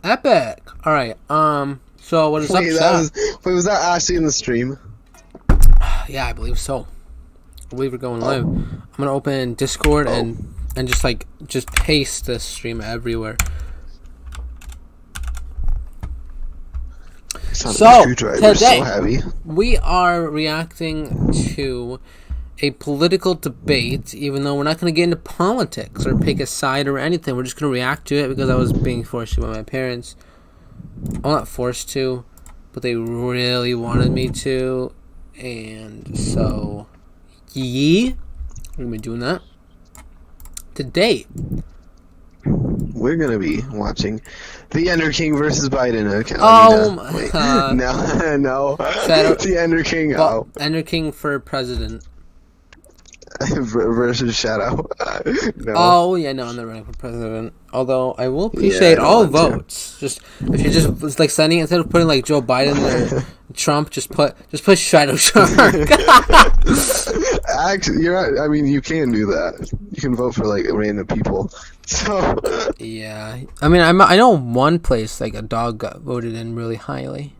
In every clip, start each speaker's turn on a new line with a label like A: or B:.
A: Epic. All right. So what is up, chat?
B: Was that actually in the stream?
A: Yeah, I believe so. I believe we're going live. I'm gonna open Discord and just paste this stream everywhere. So today we are reacting to a political debate, even though we're not going to get into politics or pick a side or anything. We're just going to react to it because I was being forced to by my parents. I'm not forced to, but they really wanted me to, and so we're going to be doing that. Today
B: we're going to be watching the Ender King versus Biden. Okay,
A: my god.
B: No. The Ender King.
A: Well, Ender King for president.
B: Versus Shadow.
A: No. Oh yeah, no, I'm not running for president. Although I will appreciate all votes. Just if you're just like sending, instead of putting like Joe Biden or Trump, just put ShadowShark.
B: Actually, you're right. I mean, you can do that. You can vote for like random people. So
A: yeah, I mean, I know one place like a dog got voted in really highly.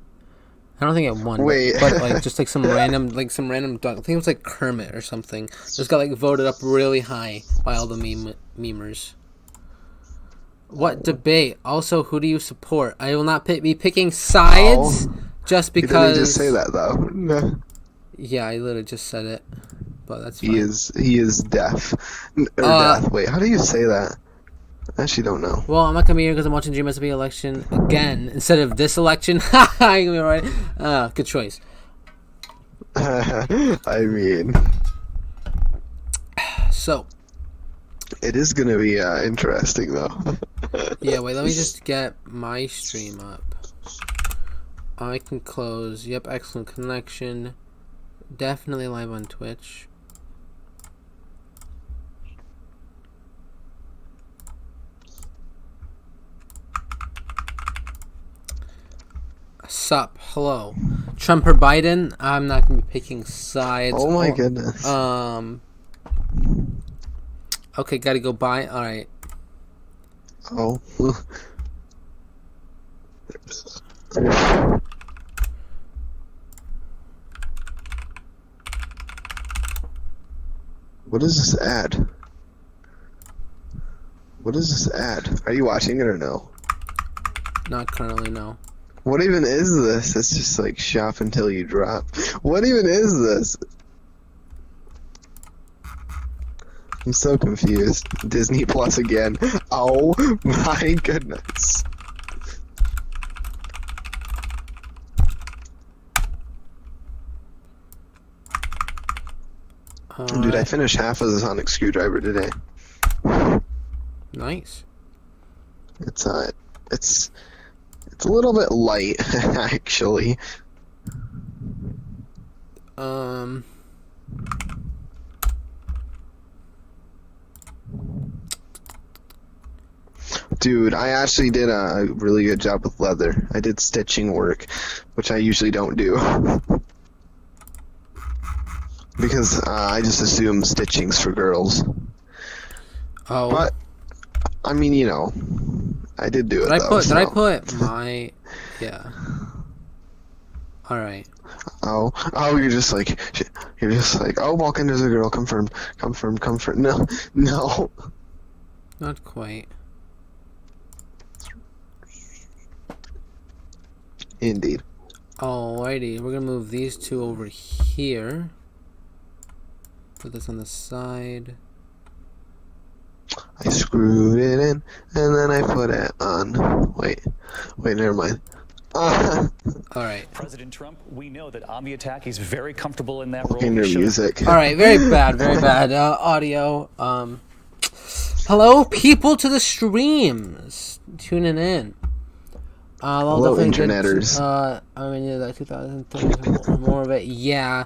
A: I don't think it won.
B: Wait,
A: but like just like some random dog. I think it was like Kermit or something. Just got like voted up really high by all the memers. What debate? Also, who do you support? I will not be picking sides just because.
B: You didn't just say that though. No.
A: Yeah, I literally just said it, but that's fine.
B: He is deaf. Deaf. Wait, how do you say that? I actually don't know.
A: Well, I'm not gonna be here because I'm watching GMSB election again instead of this election. I'm gonna be right. Good choice.
B: I mean,
A: so
B: it is gonna be interesting though.
A: Yeah, wait. Let me just get my stream up. I can close. Yep, excellent connection. Definitely live on Twitch. Sup, hello. Trump or Biden? I'm not gonna be picking sides.
B: Oh my goodness.
A: Okay, gotta go by. Alright.
B: Oh. What is this ad? What is this ad? Are you watching it or no?
A: Not currently, no.
B: What even is this? It's just like shop until you drop. What even is this? I'm so confused. Disney Plus again. Oh my goodness. Dude, I finished half of the sonic screwdriver today.
A: Nice.
B: It's a little bit light, actually. Dude, I actually did a really good job with leather. I did stitching work, which I usually don't do. Because I just assume stitching's for girls.
A: Oh.
B: But, I mean, you know, I did do it, though.
A: Did I put my... Yeah. Alright.
B: Oh, you're just like, oh, walk in, there's a girl, confirmed. No.
A: Not quite.
B: Indeed.
A: Alrighty, we're gonna move these two over here. Put this on the side.
B: I screwed it in, and then I put it on. Wait, never mind.
A: Alright.
C: President Trump, we know that on the attack, he's very comfortable in that role.
B: In their music.
A: Alright, very bad audio. Hello, people to the streams. Tuning in.
B: Hello, interneters.
A: I mean, yeah, that 2003 more of it. Yeah.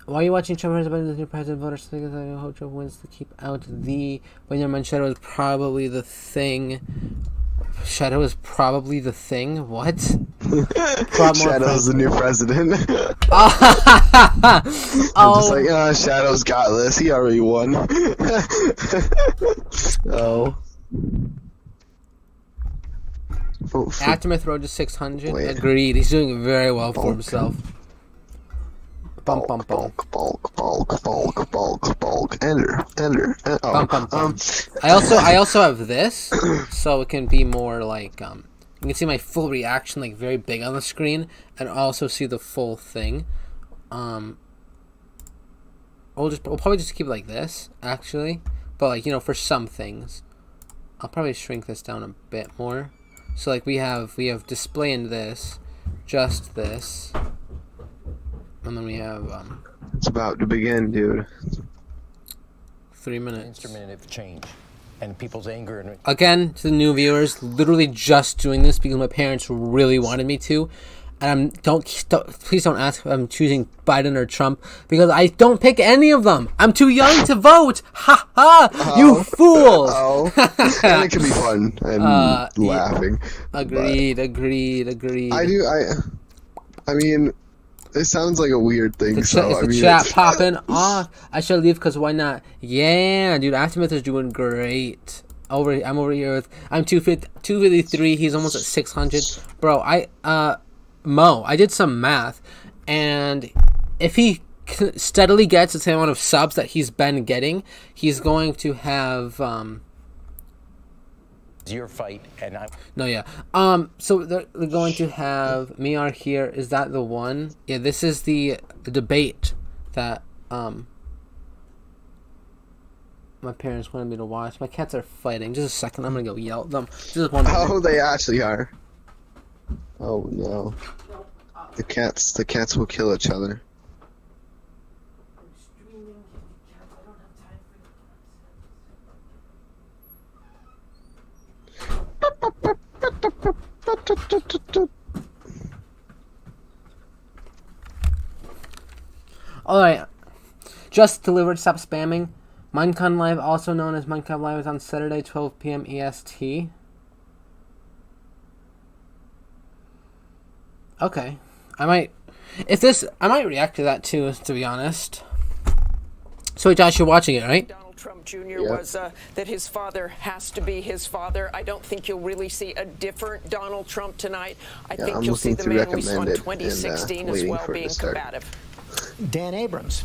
A: Why are you watching Trump as the new president? Voters think that I hope Trump wins to keep out the. But never mind, Shadow is probably the thing. Shadow is probably the thing? What?
B: Shadow's the new president. Just like, Shadow's got this. He already won. Oh.
A: Aftermath Road to 600. Wait. Agreed. He's doing very well for himself. Bump.
B: Enter.
A: I also have this, so it can be more like you can see my full reaction like very big on the screen, and also see the full thing. We'll probably just keep it like this actually, but like for some things, I'll probably shrink this down a bit more. So like we have display in this, just this. And then we have
B: it's about to begin, dude.
A: 3 minutes.
D: Instrument of change and people's anger and
A: again to the new viewers, literally just doing this because my parents really wanted me to. And please don't ask if I'm choosing Biden or Trump because I don't pick any of them. I'm too young to vote. Ha ha! You fools!
B: And it can be fun and laughing.
A: Agreed.
B: I mean, it sounds like a weird thing.
A: The chat popping off. I should leave because why not? Yeah, dude. Aftermath is doing great. I'm over here. I'm 253. He's almost at 600. Bro, Mo, I did some math, and if he steadily gets the same amount of subs that he's been getting, he's going to have
D: your fight and I.
A: No, yeah. So they're going to have Miar here. Is that the one? Yeah, this is the debate that my parents wanted me to watch. My cats are fighting. Just a second, I'm gonna go yell at them. Just one minute.
B: Oh, they actually are. Oh no. The cats will kill each other.
A: Alright. Just delivered, stop spamming. Minecon Live, also known as Minecon Live, is on Saturday, 12 p.m. EST. Okay. I might react to that too, to be honest. So Josh, you're watching it, right?
E: Donald Trump Jr. was that his father has to be his father. I don't think you'll really see a different Donald Trump tonight. I think you'll see the man we saw in 2016 as well being combative.
D: Dan Abrams.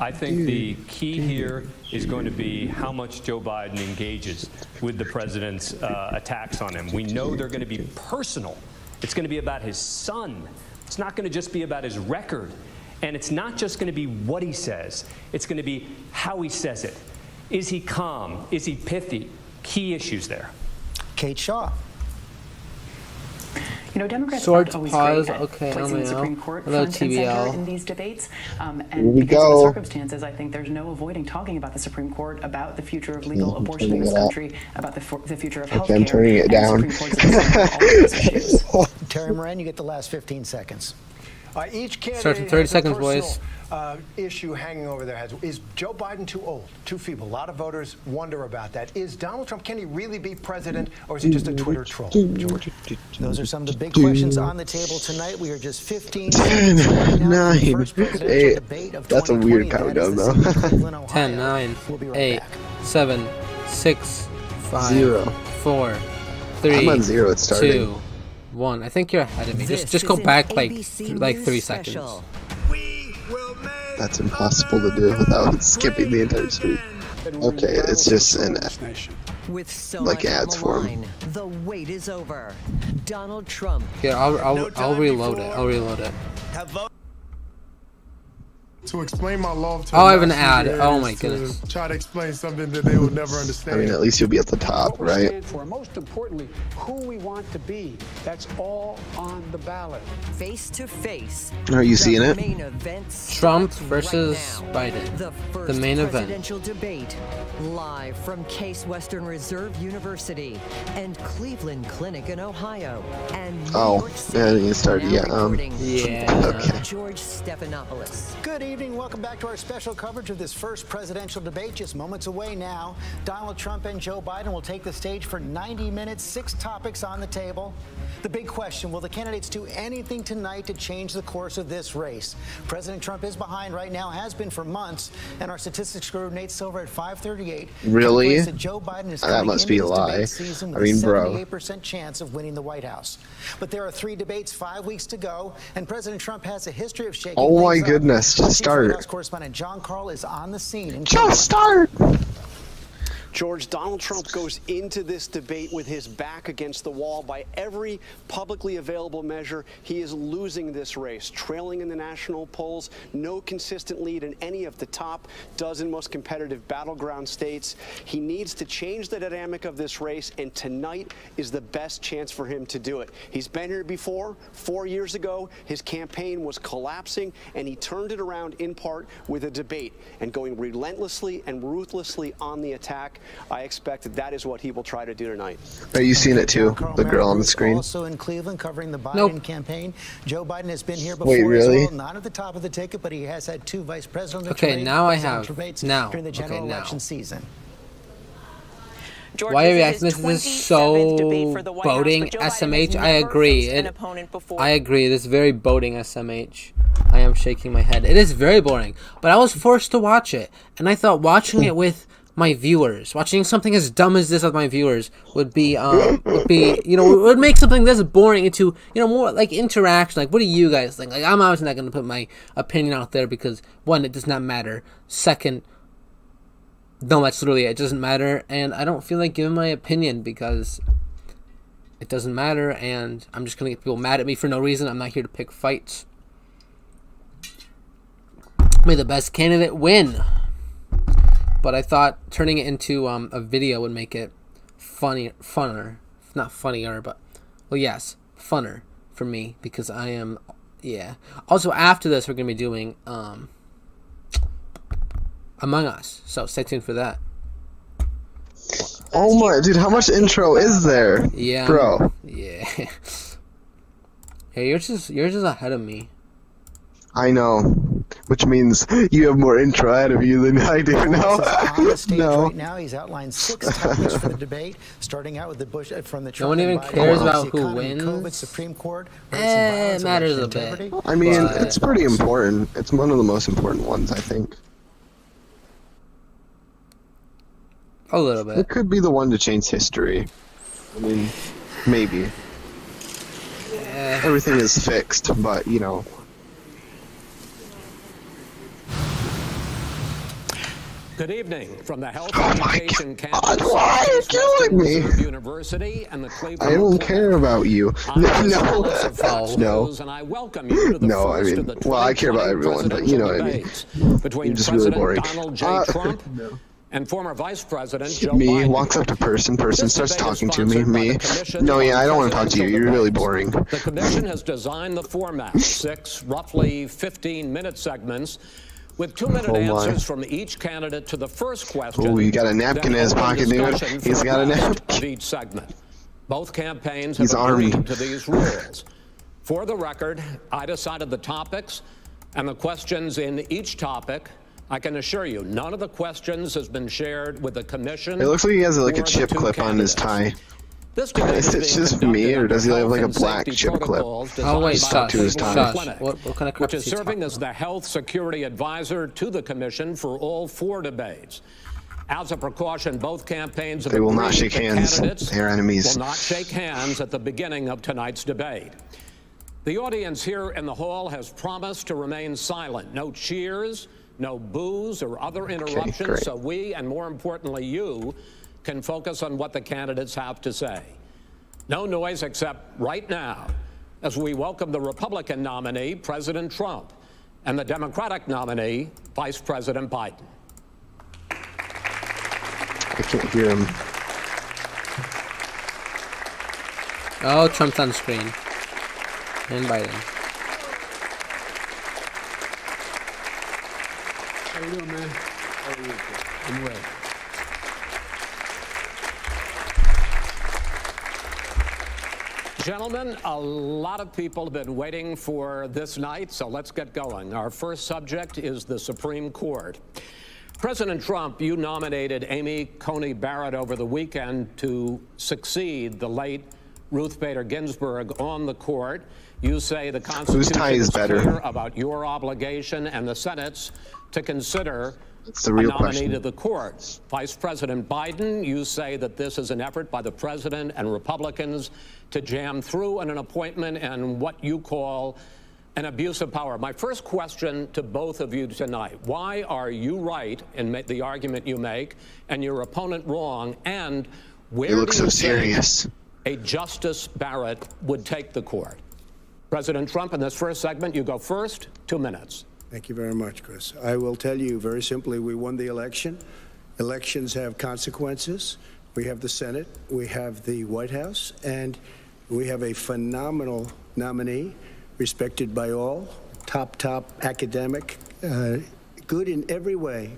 F: I think the key here is going to be how much Joe Biden engages with the president's attacks on him. We know they're going to be personal. It's going to be about his son. It's not going to just be about his record. And it's not just going to be what he says. It's going to be how he says it. Is he calm? Is he pithy? Key issues there.
D: Kate Shaw.
G: You know, Democrats
A: Swords,
G: aren't always
A: pause.
G: great at
A: Okay,
G: placing the Supreme Court
A: hello,
G: front and
A: TBL.
G: center in these debates. And
B: we
G: because
B: go.
G: of the circumstances, I think there's no avoiding talking about the Supreme Court, about the future of legal abortion in this country, about the future of health care.
B: I'm turning it down.
D: Terry Moran, you get the last 15 seconds.
H: Each candidate
A: Starts in 30
H: has
A: seconds,
H: a personal,
A: boys.
H: issue hanging over their heads. Is Joe Biden too old, too feeble? A lot of voters wonder about that. Is Donald Trump, can he really be president, or is he just a Twitter troll? George?
D: Those are some of the big questions on the table tonight. We are just 15
B: 9, 8. That's a weird countdown, though.
A: 10, 9, 8, 7, 6, 5,
B: 0.
A: 4, 3,
B: I'm on 0. It's starting.
A: 2, 1. I think you're ahead of me. Just go back like 3 seconds.
B: That's impossible to do without skipping the entire screen. Okay, it's just an
I: With so
B: like
I: much
B: ads
I: on the
B: for him.
I: line, the wait is over. Donald Trump.
A: Here, I'll reload it. I'll reload it.
J: To explain my love to
A: Oh, I have an ad. Oh my goodness.
J: Try to explain something that they will never understand.
B: I mean, at least you'll be at the top, right?
K: For most importantly, who we want to be. That's all on the ballot.
I: Face to face.
B: Are you seeing it?
I: Main event
A: Trump
I: starts
A: versus
I: right now.
A: Biden.
I: The first
A: main event.
I: presidential debate, live from Case Western Reserve University and Cleveland Clinic in Ohio, and New York City.
B: Yeah, you started.
I: Now
B: Yeah.
I: reporting
A: Yeah.
B: Okay.
I: George Stephanopoulos.
D: Good evening. Welcome back to our special coverage of this first presidential debate. Just moments away now. Donald Trump and Joe Biden will take the stage for 90 minutes, 6 topics on the table. The big question, will the candidates do anything tonight to change the course of this race? President Trump is behind right now, has been for months, and our statistics guru Nate Silver at 538.
B: Really?
D: That Joe Biden is
B: that must be a lie.
D: I mean, bro. 78% chance of winning the White House. But there are 3 debates, 5 weeks to go, and President Trump has a history of shaking
B: Oh my
D: things up.
B: goodness, just start.
D: White House correspondent John Carl is on the scene.
B: Just start!
L: George, Donald Trump goes into this debate with his back against the wall. By every publicly available measure, he is losing this race, trailing in the national polls, no consistent lead in any of the top dozen most competitive battleground states. He needs to change the dynamic of this race, and tonight is the best chance for him to do it. He's been here before. 4 years ago, his campaign was collapsing, and he turned it around in part with a debate and going relentlessly and ruthlessly on the attack. I expect that is what he will try to do tonight.
B: But you've seen it too, the girl on the screen.
D: Also in Cleveland covering the Biden campaign. Joe Biden has been here before.
B: Wait, really?
D: As well, not at the top of the ticket, but he has had 2 vice presidential
A: Okay, now I have
D: during the general election season.
A: Why are you reacting? This is so boating, SMH. I agree. I agree. This is very boating, SMH. I am shaking my head. It is very boring, but I was forced to watch it, and I thought watching it with my viewers, watching something as dumb as this with my viewers would be, would make something this boring into, more like interaction. Like, what do you guys think? Like, I'm obviously not going to put my opinion out there because, 1, it does not matter. 2, no, that's literally it. It doesn't matter, and I don't feel like giving my opinion because it doesn't matter, and I'm just going to get people mad at me for no reason. I'm not here to pick fights. May the best candidate win. But I thought turning it into a video would make it funner. Not funnier, but, well, yes, funner for me because I am, yeah. Also, after this, we're going to be doing Among Us, so stay tuned for that.
B: Oh my, dude, how much intro is there?
A: Yeah.
B: Bro.
A: Yeah. Yeah, yours is ahead of me.
B: I know, which means you have more intro ahead of you than I do now.
D: On the stage right now, he's outlined 6 topics for the debate, starting out with the Bush from the Trump.
A: No one even cares about who wins.
D: COVID, Supreme Court,
A: it matters a bit.
B: I mean, it's pretty important. It's one of the most important ones, I think.
A: A little bit.
B: It could be the one to change history. I mean, maybe. Everything is fixed, but,
M: Good evening from the Health Education Campus
B: why are you killing me?
M: University and the Cleveland.
B: I don't care about you. No.
M: And I welcome you to the first of the
B: well, I care about everyone, but you know what I mean.
M: Between
B: You're just
M: President
B: really boring.
M: Donald J. Trump and former Vice President Joe
B: me
M: Biden.
B: Walks up to person starts talking to me. No, yeah, I don't want to talk to you. You're really boring.
M: The commission has designed the format: 6 roughly 15-minute segments with 2-minute answers from each candidate to the first question.
B: Oh, he got a napkin in his pocket, dude. He's got a napkin.
M: Of each segment. Both campaigns have agreed to these rules. For the record, I decided the topics and the questions in each topic. I can assure you, none of the questions has been shared with the commission.
B: It looks like he has like a chip clip on his tie. Is it just me, or does he have like a black chip clip?
A: Oh wait,
B: stuck to his tie?
A: What kind of crap
M: which is serving as the health security advisor to the commission for all 4 debates. As a precaution, both campaigns have
B: They will not
M: agreed
B: shake hands.
M: candidates
B: They are enemies.
M: will not shake hands at the beginning of tonight's debate. The audience here in the hall has promised to remain silent. No cheers, no boos or other interruptions, so we, and more importantly you, can focus on what the candidates have to say. No noise except right now as we welcome the Republican nominee, President Trump, and the Democratic nominee, Vice President Biden.
B: I can't hear him.
A: Oh, Trump's on screen. And Biden.
K: How you doing, man? How are you? I'm ready.
M: Gentlemen, a lot of people have been waiting for this night, so let's get going. Our first subject is the Supreme Court. President Trump, you nominated Amy Coney Barrett over the weekend to succeed the late Ruth Bader Ginsburg on the court. You say the Constitution is clear about your obligation and the Senate's to consider a nominee to the court. Vice President Biden, you say that this is an effort by the president and Republicans to jam through an appointment and what you call an abuse of power. My first question to both of you tonight: why are you right in the argument you make and your opponent wrong? And where do you think a Justice Barrett would take the court? President Trump, in this first segment, you go first. 2 minutes.
N: Thank you very much, Chris. I will tell you very simply, we won the election. Elections have consequences. We have the Senate, we have the White House, and we have a phenomenal nominee, respected by all, top academic, good in every way,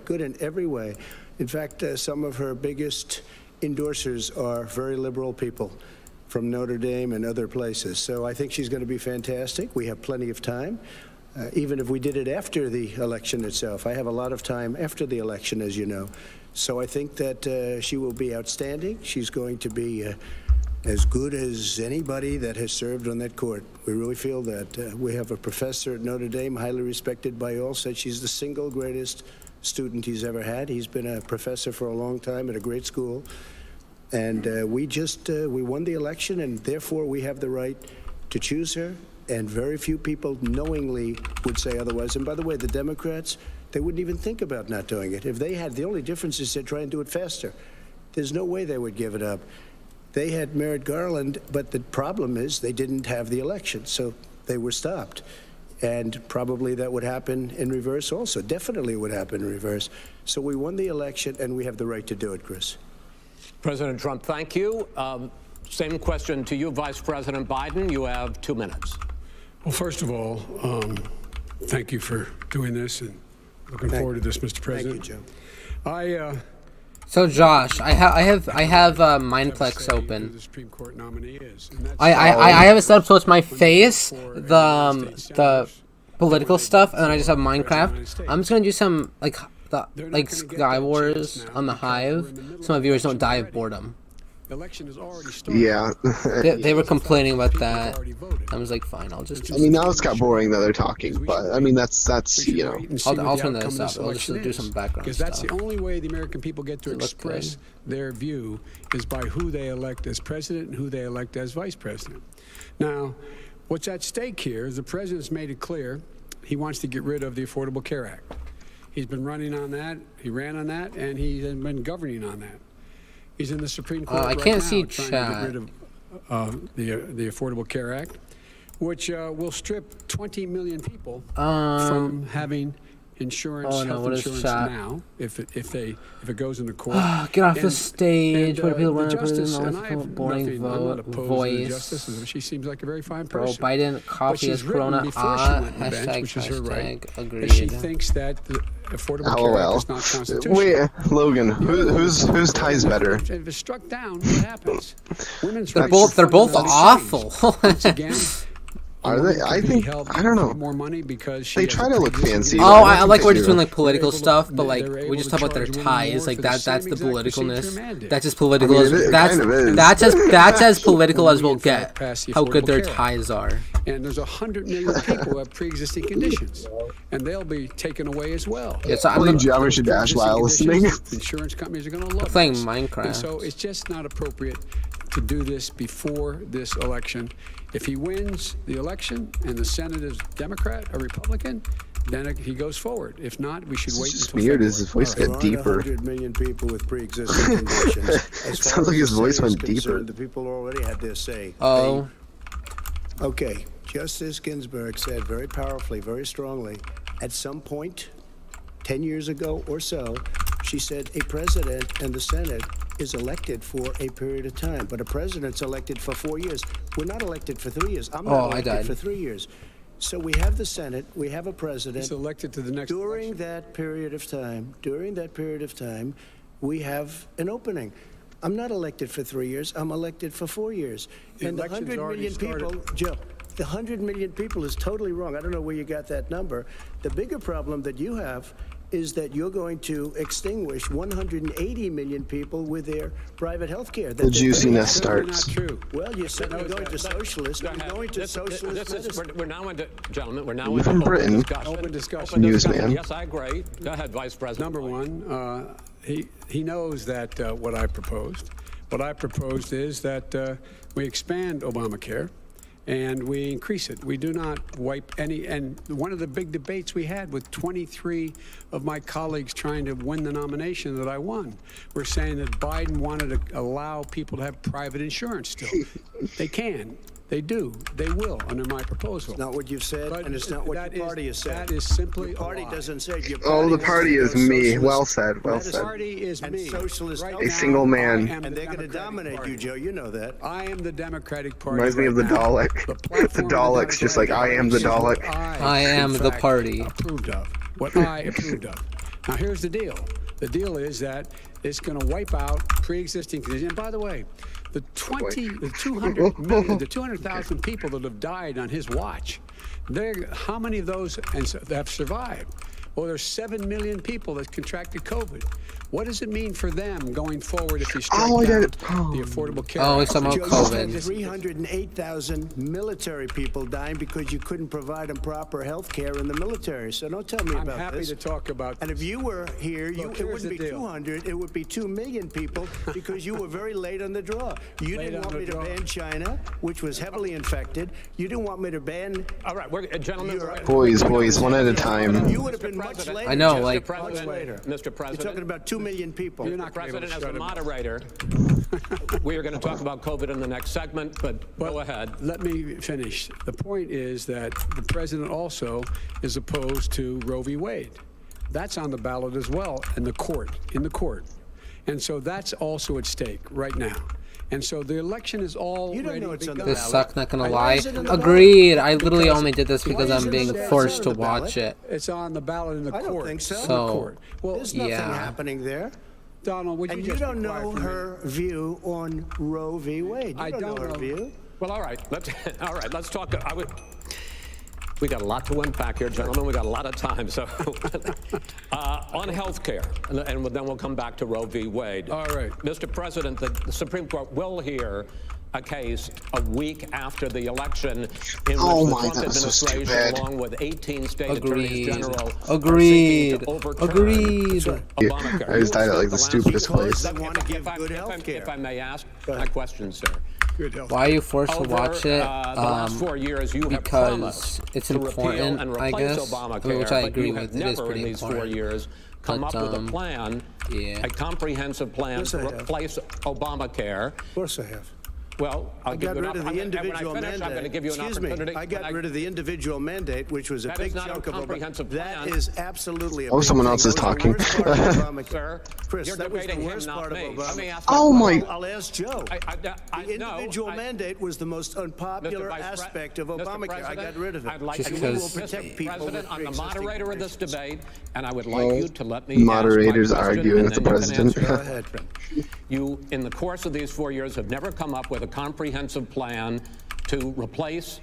N: In fact, some of her biggest endorsers are very liberal people from Notre Dame and other places. So I think she's going to be fantastic. We have plenty of time, even if we did it after the election itself. I have a lot of time after the election, as you know. So I think that she will be outstanding. She's going to be as good as anybody that has served on that court. We really feel that. We have a professor at Notre Dame, highly respected by all, said she's the single greatest student he's ever had. He's been a professor for a long time at a great school. And we won the election, and therefore we have the right to choose her. And very few people knowingly would say otherwise. And by the way, the Democrats, they wouldn't even think about not doing it. If they had, the only difference is they'd try and do it faster. There's no way they would give it up. They had Merrick Garland, but the problem is they didn't have the election, so they were stopped. And probably that would happen in reverse also. Definitely would happen in reverse. So we won the election, and we have the right to do it, Chris.
M: President Trump, thank you. Same question to you, Vice President Biden. You have 2 minutes.
K: Well, first of all, thank you for doing this, and looking forward to this, Mr. President.
N: Thank you, Joe.
A: So Josh, I have Mindplex open. I have it set up so it's my face, the political stuff, and then I just have Minecraft. I'm just gonna do some like Sky Wars on the Hive, so my viewers don't die of boredom.
B: Yeah.
A: They were complaining about that. I was like, fine, I'll just.
B: I mean, now it's got boring that they're talking, but I mean that's you know.
A: I'll turn this up. I'll just do some background
K: because that's the only way the American people get to express their view is by who they elect as president and who they elect as vice president. Now, what's at stake here is the president's made it clear he wants to get rid of the Affordable Care Act. He's been running on that. He ran on that, and he's been governing on that. He's in the Supreme Court
A: I can't see
K: trying to get rid of the Affordable Care Act, which will strip 20 million people from having insurance, health insurance now, if it goes into court.
A: Get off the stage. What are people running
K: for?
A: Boring voice.
K: Justice. She seems like a very fine person.
A: Bro, Biden coffee is Corona.
K: Hashtag
A: agreed.
K: She thinks that the Affordable Care Act is not constitutional.
B: Wait, Logan, whose tie's better?
K: If it's struck down, what happens?
A: They're both awful.
K: Once again.
B: Are they? I think I don't know.
K: More money because
B: they try to look fancy.
A: Oh, I like we're just doing like political stuff, but like we just talk about their ties, like that's the politicalness. That's as political as that's as political as we'll get. How good their ties are.
K: And there's 100 million people who have pre-existing conditions, and they'll be taken away as well.
A: Yeah, so I'm
B: Geometry Dash while listening.
K: Insurance companies are going to love
A: playing Minecraft.
K: And so it's just not appropriate to do this before this election. If he wins the election and the Senate is Democrat or Republican, then he goes forward. If not, we should wait until
B: weird as his voice got deeper.
N: 100 million people with pre-existing conditions. It
B: sounds like his voice went deeper.
N: The people already had their say.
A: Oh.
N: Okay. Justice Ginsburg said very powerfully, very strongly, at some point, 10 years ago or so, she said a president and the Senate is elected for a period of time, but a president's elected for 4 years. We're not elected for 3 years. I'm not elected for 3 years. So we have the Senate, we have a president.
K: He's elected to the next
N: election. During that period of time, we have an opening. I'm not elected for 3 years. I'm elected for 4 years. And the 100 million people, Joe, the 100 million people is totally wrong. I don't know where you got that number. The bigger problem that you have is that you're going to extinguish 180 million people with their private health care.
B: The juiciness starts.
N: Not true. Well, you said we're going to socialist. We're going to socialist.
M: We're now into, gentlemen, we're now into
B: from Britain.
M: Open discussion.
B: Newsman.
M: Yes, I agree. Go ahead, Vice President.
K: Number one, he knows that what I proposed. What I proposed is that we expand Obamacare and we increase it. We do not wipe any. And one of the big debates we had with 23 of my colleagues trying to win the nomination that I won, we're saying that Biden wanted to allow people to have private insurance still. They can. They do. They will under my proposal.
N: It's not what you've said, and it's not what your party has said.
K: That is simply
N: your party doesn't say. Your
B: Oh, the party is me. Well said. Well
K: The
B: said.
K: party is me.
N: Socialist.
K: Right
B: A
K: now,
B: single man.
K: I am
N: And
K: the
N: they're going to
K: Democratic
N: dominate
K: Party.
N: you, Joe. You know that.
K: I am the Democratic Party.
B: Reminds me of the
K: right now.
B: Dalek.
K: The
B: The
K: platform of the
B: Dalek's just like, I am the
K: Democratic
B: Dalek.
K: Party is
A: I am
K: in
A: the
K: fact,
A: party.
K: Approved of. What I approved of. Now, here's the deal. The deal is that it's going to wipe out pre-existing conditions. And by the way, the 200 million, the 200,000 people that have died on his watch, how many of those have survived? Well, there's 7 million people that contracted COVID. What does it mean for them going forward if you strike down the Affordable Care Act?
A: Oh, it's about COVID.
N: 308,000 military people dying because you couldn't provide them proper health care in the military. So don't tell me about this.
K: I'm happy to talk about this.
N: And if you were here,
K: Look,
N: it wouldn't be 200, it would be 2 million people because you were very late on the draw. You didn't want me to ban China, which was heavily infected. You didn't want me to ban...
M: All right, gentlemen.
B: Boys, one at a time.
N: You would have been much later.
A: I know,
N: Mr.
A: like...
N: Much later.
M: Mr. President.
N: You're talking about 2 million people.
K: You're not
M: President, as a moderator, we are going to talk about COVID in the next segment, but go ahead.
K: Let me finish. The point is that the president also is opposed to Roe v. Wade. That's on the ballot as well in the court. And so that's also at stake right now. And so the election is already begun.
A: This sucks, not gonna lie. Agreed. I literally only did this because I'm being forced to watch it.
K: It's on the ballot in the court.
N: I don't think so.
A: So,
N: Well, there's nothing happening there.
K: Donald, would you
N: and
K: just
N: you don't know her view on Roe v. Wade.
K: I don't know
N: her view.
M: Well, all right. Let's talk. We got a lot to unpack here, gentlemen. We got a lot of time. So, on health care, and then we'll come back to Roe v. Wade.
K: All right.
M: Mr. President, the Supreme Court will hear a case a week after the election in which the Trump administration, along with 18 state attorneys general,
A: Agreed.
M: Obamacare.
B: I just died at like the stupidest place.
M: If I may ask my question, sir.
A: Why are you forced to watch it?
M: The last 4 years, you have
A: because it's important, I guess.
M: Obamacare,
A: Which I agree
M: but
A: with.
M: You
A: It
M: have
A: is
M: never
A: pretty
M: in these
A: important.
M: 4 years come up with a plan, a comprehensive plan to replace Obamacare.
N: Of course I have.
M: Well,
N: I got rid of the individual mandate.
M: I'm going to give you an opportunity.
N: I got rid of the individual mandate, which was a big chunk of
M: comprehensive
N: plan. That is absolutely a
B: Oh, someone else is talking.
M: Sir,
N: Chris,
M: you're
N: that was the
M: debating
N: worst
M: him,
N: part
M: not
N: of
M: me.
N: Obama.
M: Let me ask
B: Oh my!
N: I'll ask Joe. The individual mandate was the most unpopular aspect of Obamacare. I got rid of it.
M: I'd like
N: and
M: you,
N: we will protect people
M: President,
N: with
M: I'm the
N: pre-existing
M: moderator of this
N: conditions.
M: debate, and I would like you to let me
B: Moderators
M: ask my question,
B: arguing with
M: and
B: the
M: then you can
B: president.
M: answer.
N: Go ahead.
M: You, in the course of these 4 years, have never come up with a comprehensive plan to replace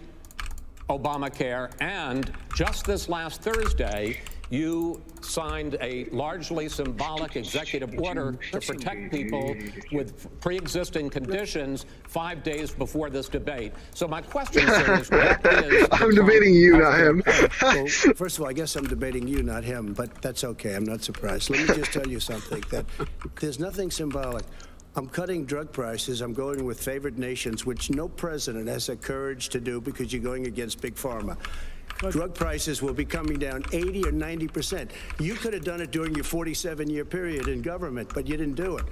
M: Obamacare, and just this last Thursday, you signed a largely symbolic executive order to protect people with pre-existing conditions 5 days before this debate. So my question, sir, is what is...
B: I'm debating you, not him.
N: Well, first of all, I guess I'm debating you, not him, but that's okay. I'm not surprised. Let me just tell you something, that there's nothing symbolic. I'm cutting drug prices. I'm going with favored nations, which no president has the courage to do because you're going against big pharma. Drug prices will be coming down 80 or 90%. You could have done it during your 47-year period in government, but you didn't do it.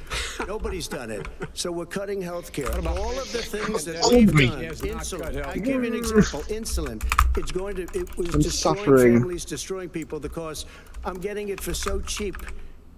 N: Nobody's done it. So we're cutting health care. All of the things that we've done, insulin. I give you an example. Insulin. It was destroying families, destroying people because I'm getting it for so cheap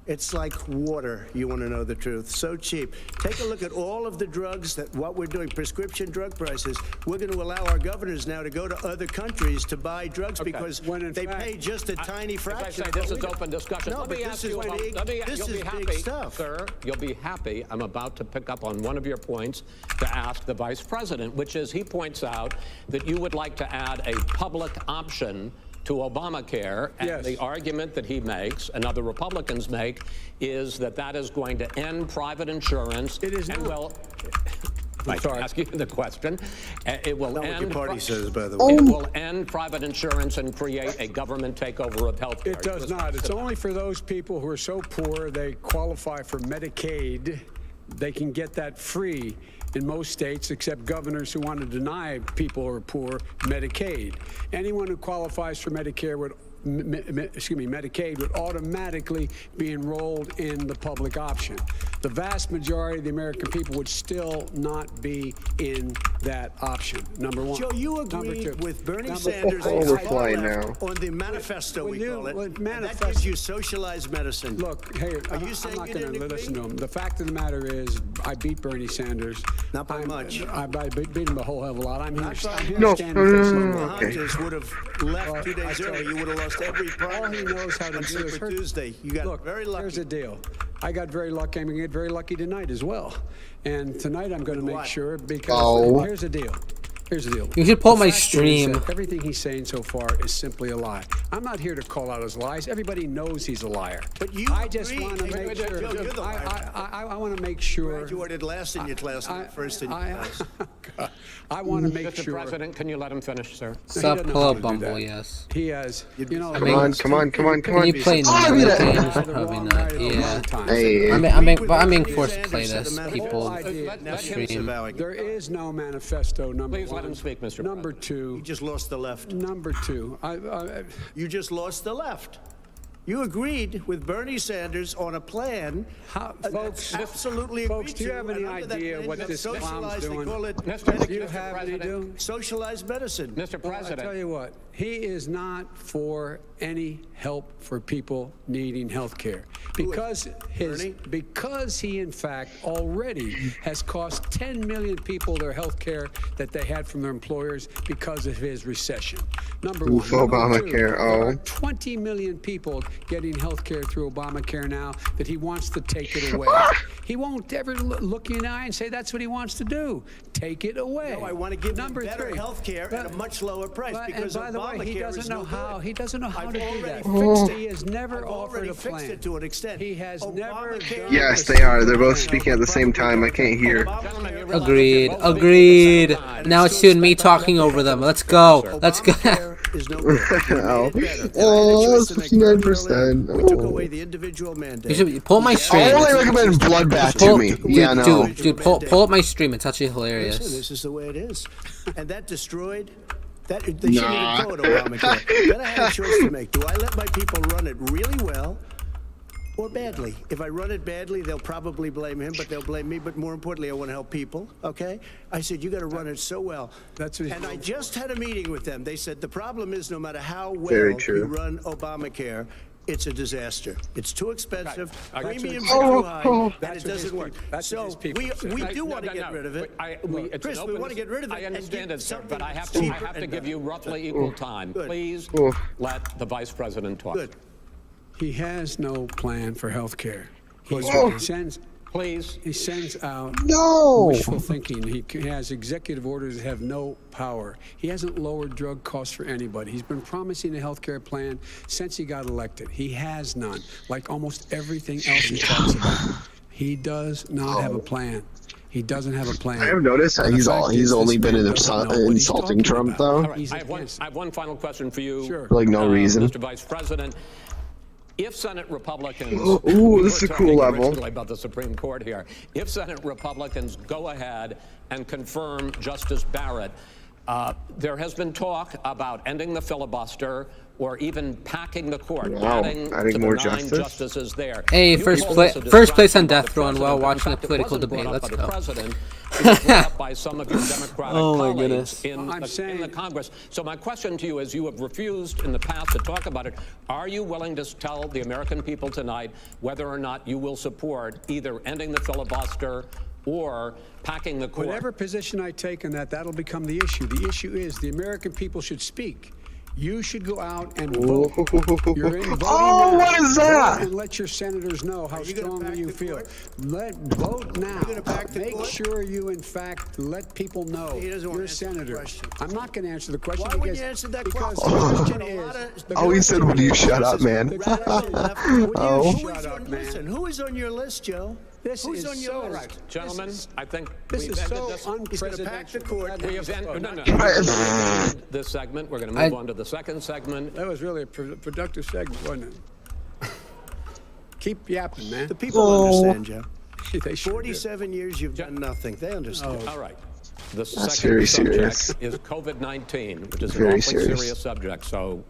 N: It's like water, you want to know the truth. So cheap. Take a look at all of the drugs that what we're doing, prescription drug prices. We're going to allow our governors now to go to other countries to buy drugs because they pay just a tiny fraction.
M: As I say, this is open discussion.
N: No,
M: let me ask you about,
N: this is big stuff.
M: Sir, you'll be happy. I'm about to pick up on one of your points to ask the Vice President, which is he points out that you would like to add a public option to Obamacare, and the argument that he makes and other Republicans make is that that is going to end private insurance.
N: It is
M: and
N: not.
M: I can ask you the question. It will
N: not
M: end.
N: What your party says, by the way.
M: It will end private insurance and create a government takeover of health care.
K: It does not. It's only for those people who are so poor they qualify for Medicaid. They can get that free in most states, except governors who want to deny people who are poor Medicaid. Anyone who qualifies for Medicare would Medicaid would automatically be enrolled in the public option. The vast majority of the American people would still not be in that option. Number one.
N: Joe, you agreed with Bernie Sanders on the manifesto, we call it. That gives you socialized medicine.
K: Look, hey,
N: are you saying
K: I'm not going to listen to him. The fact of the matter is, I beat Bernie Sanders.
N: Not by much.
K: I beat him a whole hell of a lot. I'm here standing
N: Hunters would have left 2 days early. You would have lost every primary.
K: All he knows how to do is hurt.
N: Tuesday. You got very lucky.
K: Here's the deal. I got very lucky. I'm going to get very lucky tonight as well. And tonight I'm going to make sure because here's the deal. Here's the deal.
A: You should pull my stream.
K: Everything he's saying so far is simply a lie. I'm not here to call out his lies. Everybody knows he's a liar.
N: But you
K: I just want to make sure.
N: Joe, you're the liar.
K: I want to make sure.
N: Graduated last in your class, not first in your class.
K: I want to make
M: Mr.
K: sure.
M: President, can you let him finish, sir?
A: Stop, pull up Bumble, yes.
K: He has, you know.
B: Come on.
A: Can you play another game? Probably not. Yeah.
B: Hey.
A: I'm being forced to play this. People stream.
K: There is no manifesto.
M: Please let him speak, Mr. President.
K: Number two.
N: You just lost the left.
K: Number two.
N: You just lost the left. You agreed with Bernie Sanders on a plan.
K: Folks,
N: absolutely.
K: Folks, do you have any idea what this clown's doing?
N: Do you have any socialized medicine?
M: Mr. President.
K: I tell you what, he is not for any help for people needing health care because he in fact already has cost 10 million people their health care that they had from their employers because of his recession. Number one.
B: Obamacare.
K: There are 20 million people getting health care through Obamacare now that he wants to take it away. He won't ever look you in the eye and say that's what he wants to do. Take it away.
N: No, I want to give them better health care at a much lower price because
K: by the way, he doesn't know how. He doesn't know how to do that. He has never offered a plan.
N: Fixed it to an extent.
K: He has never.
B: Yes, they are. They're both speaking at the same time. I can't hear.
A: Agreed. Agreed. Now it's you and me talking over them. Let's go. Let's go.
B: Oh, 59%.
N: We took away the individual mandate.
A: You should pull my stream.
B: I only recommend Bloodbath to me. Yeah, no.
A: Dude, pull up my stream. It's actually hilarious.
N: Listen, this is the way it is. And that destroyed. They shouldn't even go to Obamacare. Then I had a choice to make. Do I let my people run it really well or badly? If I run it badly, they'll probably blame him, but they'll blame me. But more importantly, I want to help people, okay? I said, you got to run it so well. And I just had a meeting with them. They said the problem is no matter how well you run Obamacare, it's a disaster. It's too expensive. Premiums are too high, and it doesn't work. So we do want to get rid of it. Chris, we want to get rid of it.
M: I understand it, sir, but I have to give you roughly equal time. Please let the Vice President talk.
N: Good.
K: He has no plan for health care. He sends out wishful thinking. He has executive orders that have no power. He hasn't lowered drug costs for anybody. He's been promising a health care plan since he got elected. He has none, like almost everything else he talks about. He does not have a plan. He doesn't have a plan.
B: I have noticed that he's only been insulting Trump, though.
M: Right. I have one final question for you.
K: Sure.
B: For like no reason.
M: Mr. Vice President. If Senate Republicans,
B: this is a cool level
M: about the Supreme Court here. If Senate Republicans go ahead and confirm Justice Barrett, there has been talk about ending the filibuster or even packing the court, adding to
B: more
M: the 9 justices there.
A: Hey, first place on death row while watching a political debate. Let's go.
M: It was brought up by some of your Democratic colleagues in the Congress. So my question to you is, you have refused in the past to talk about it. Are you willing to tell the American people tonight whether or not you will support either ending the filibuster or packing the court?
K: Whatever position I take on that, that'll become the issue. The issue is the American people should speak. You should go out and vote. You're in voting now.
B: What is that?
K: And let your senators know how strongly you feel. Vote now. Make sure you, in fact, let people know you're a senator. I'm not going to answer the question.
N: Why would you answer that question?
K: The question is...
B: Oh, he said, will you shut up, man?
N: Listen, who is on your list, Joe? Who's on your list?
M: Gentlemen, I think
K: this is so unprecedented.
M: We have ended this segment. We're going to move on to the second segment.
K: That was really a productive segment, wasn't it? Keep yapping, man.
N: The people understand, Joe.
K: They sure
N: 47 years you've done nothing. They understand.
M: All right. The
B: That's
M: second
B: very
M: subject
B: serious.
M: is COVID-19, which is an
B: Very
M: awfully
B: serious.
M: serious subject. So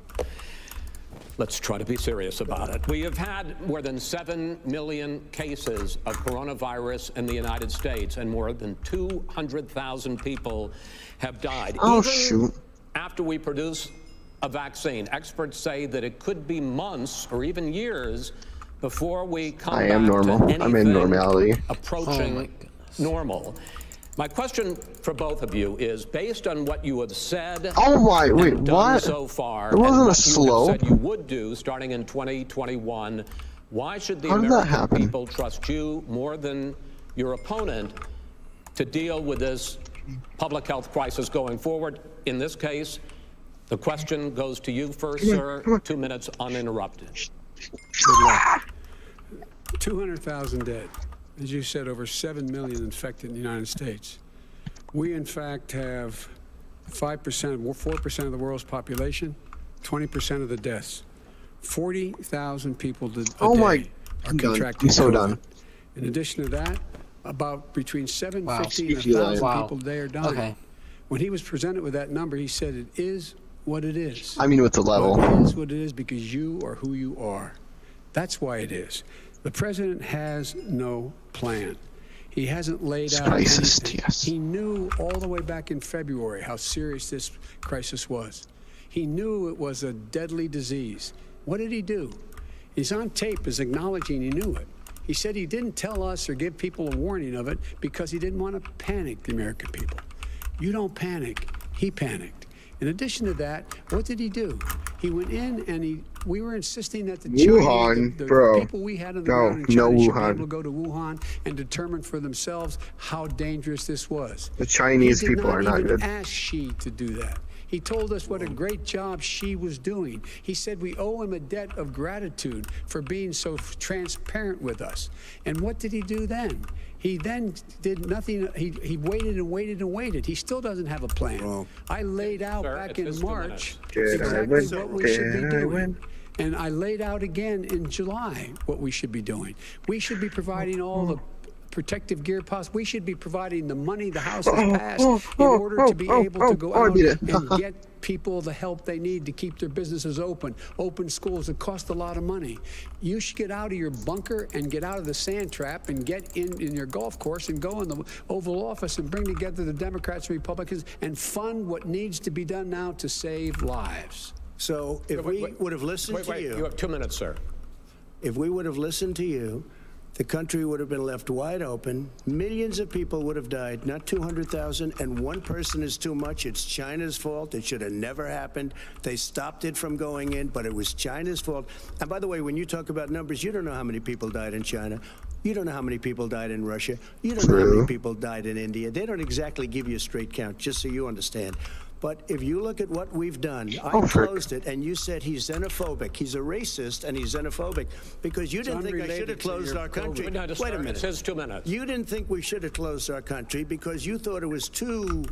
M: let's try to be serious about it. We have had more than 7 million cases of coronavirus in the United States, and more than 200,000 people have died.
B: Oh,
M: Even
B: shoot.
M: after we produce a vaccine, experts say that it could be months or even years before we come
B: I am
M: back
B: normal.
M: to anything
B: I'm in normality.
M: approaching normal. My question for both of you is, based on what you have said and done so far,
B: It wasn't
M: and
B: a
M: what
B: slope.
M: you have said you would do starting in 2021, why should the
B: How did that
M: American
B: happen?
M: people trust you more than your opponent to deal with this public health crisis going forward? In this case, the question goes to you first, sir. 2 minutes uninterrupted.
K: 200,000 dead. As you said, over 7 million infected in the United States. We, in fact, have 5%, 4% of the world's population, 20% of the deaths. 40,000 people a day are contracting
B: I'm so
K: COVID.
B: done.
K: In addition to that, about between 750 and 1,000 people a day are dying.
A: Okay.
K: When he was presented with that number, he said, it is what it is.
B: I mean, with the level.
K: It is what it is because you are who you are. That's why it is. The president has no plan. He hasn't laid out
B: crisis,
K: anything.
B: yes.
K: He knew all the way back in February how serious this crisis was. He knew it was a deadly disease. What did he do? He's on tape as acknowledging he knew it. He said he didn't tell us or give people a warning of it because he didn't want to panic the American people. You don't panic. He panicked. In addition to that, what did he do? He went in and we were insisting that the
B: Wuhan,
K: the
B: bro.
K: people we had on the
B: No,
K: ground in
B: no
K: China should be
B: Wuhan.
K: able to go to Wuhan and determine for themselves how dangerous this was.
B: The Chinese
K: He did
B: people are not
K: even
B: good.
K: ask Xi to do that. He told us what a great job Xi was doing. He said we owe him a debt of gratitude for being so transparent with us. And what did he do then? He then did nothing. He waited and waited and waited. He still doesn't have a plan. I laid out back in March exactly what we should be doing. And I laid out again in July what we should be doing. We should be providing all the protective gear possible. We should be providing the money the House has passed in order to be able to go out and get people the help they need to keep their businesses open schools. It costs a lot of money. You should get out of your bunker and get out of the sand trap and get in your golf course and go in the Oval Office and bring together the Democrats and Republicans and fund what needs to be done now to save lives.
N: So if we would have listened to you...
M: You have 2 minutes, sir.
N: If we would have listened to you, the country would have been left wide open. Millions of people would have died, not 200,000, and one person is too much. It's China's fault. It should have never happened. They stopped it from going in, but it was China's fault. And by the way, when you talk about numbers, you don't know how many people died in China. You don't know how many people died in Russia. You don't know how many people died in India. They don't exactly give you a straight count, just so you understand. But if you look at what we've done, I closed it, and you said he's xenophobic. He's a racist, and he's xenophobic because you didn't think I should have closed our country. Wait a minute.
M: It says 2 minutes.
N: You didn't think we should have closed our country because you thought it was terrible.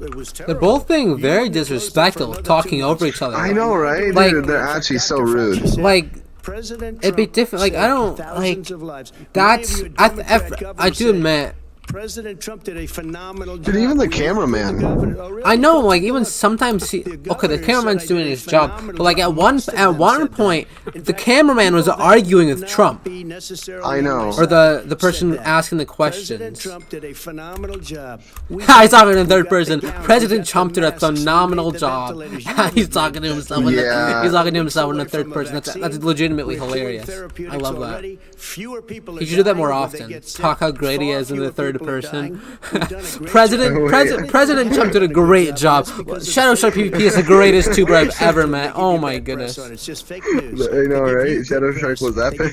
A: They're both being very disrespectful, talking over each other.
B: I know, right?
A: Like,
B: they're actually so rude.
A: Like, it'd be different. Like, I don't like. That's I do admit
N: President Trump did a phenomenal job.
B: Dude, even the cameraman.
A: I know, like even sometimes okay, the cameraman's doing his job, but like at one point, the cameraman was arguing with Trump.
B: I know.
A: Or the person asking the questions.
N: President Trump did a phenomenal job.
A: He's talking in third person. President Trump did a phenomenal job. He's talking to himself. He's talking to himself in the third person. That's legitimately hilarious. I love that. He should do that more often. Talk how great he is in the third person. President Trump did a great job. ShadowSharkPVP is the greatest tuber I've ever met. Oh my goodness.
B: I know, right? ShadowShark was epic.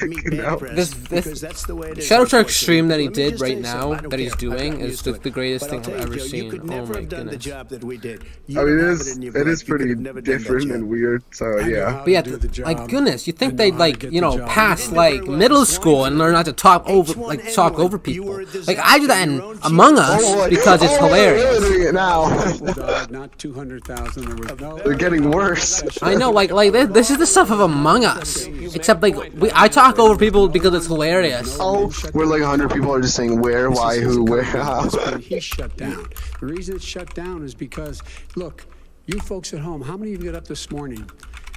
A: ShadowShark stream that he did right now, that he's doing, is just the greatest thing I've ever seen. Oh my goodness.
B: I mean, it is pretty different and weird, so yeah.
A: But yeah, like goodness, you think they'd like, you know, pass like middle school and learn not to talk over people. Like I do that in Among Us because it's hilarious.
K: Not 200,000.
B: They're getting worse.
A: I know, like this is the stuff of Among Us. Except like I talk over people because it's hilarious.
B: Oh, where like 100 people are just saying where, why, who, where, how.
K: He's shut down. The reason it's shut down is because, look, you folks at home, how many of you got up this morning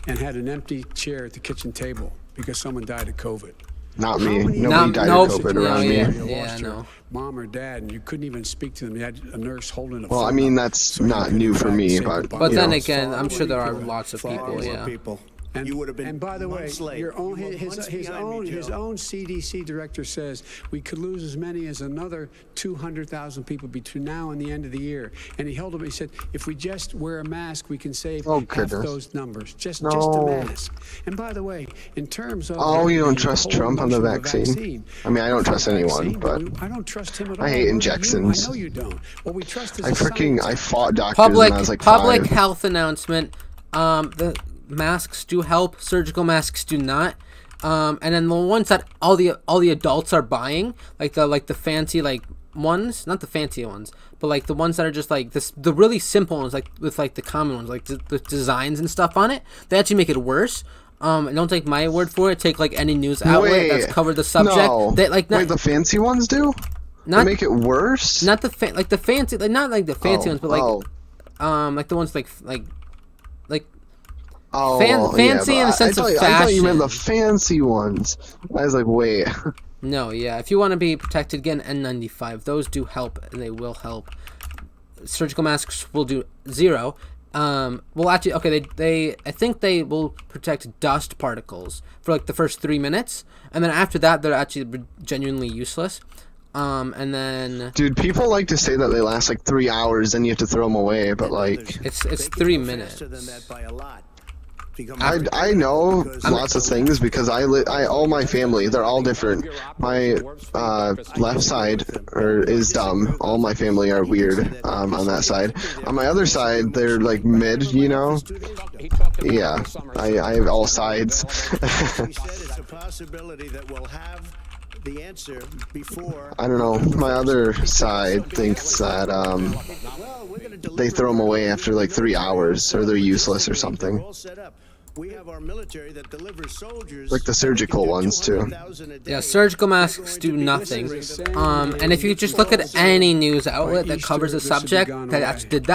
K: and had an empty chair at the kitchen table because someone died of COVID?
B: Not me. Nobody died of COVID around me.
K: Yeah, no. Mom or dad, and you couldn't even speak to them. You had a nurse holding a phone.
B: Well, I mean, that's not new for me, but
A: then again, I'm sure there are lots of people, yeah.
K: And, you would have been. And by the way, his own CDC director says we could lose as many as another 200,000 people between now and the end of the year. And he held up. He said, if we just wear a mask, we can save half those numbers. Just a mask. And by the way, in terms of
B: you don't trust Trump on the vaccine? I mean, I don't trust anyone, but
K: I don't trust him at all.
B: I hate injections.
K: I know you don't. What we trust is
B: I fought doctors when I was like 5.
A: Public health announcement. The masks do help. Surgical masks do not. And then the ones that all the adults are buying, like the fancy ones, not the fancy ones, but like the ones that are just like the really simple ones, like with like the common ones, like the designs and stuff on it. They actually make it worse. And don't take my word for it. Take like any news outlet that's covered the subject.
B: No.
A: They like
B: wait, the fancy ones do? They make it worse?
A: Not the fancy, not like the fancy ones, but like the ones like fancy in the sense of fashion. I thought you meant
B: the fancy ones. I was like, wait.
A: No, yeah. If you want to be protected, get an N95. Those do help, and they will help. Surgical masks will do 0. Well, actually, okay, I think they will protect dust particles for like the first 3 minutes, and then after that, they're actually genuinely useless. And then...
B: Dude, people like to say that they last like 3 hours, and you have to throw them away, but like...
A: It's 3 minutes.
B: I know lots of things because all my family, they're all different. My left side is dumb. All my family are weird on that side. On my other side, they're like mid, you know? Yeah, I have all sides. I don't know. My other side thinks that they throw them away after like 3 hours, or they're useless or something. We have our military that delivers soldiers, like the surgical ones too.
A: Yeah, surgical masks do nothing. And if you just look at any news outlet that covers a subject that actually did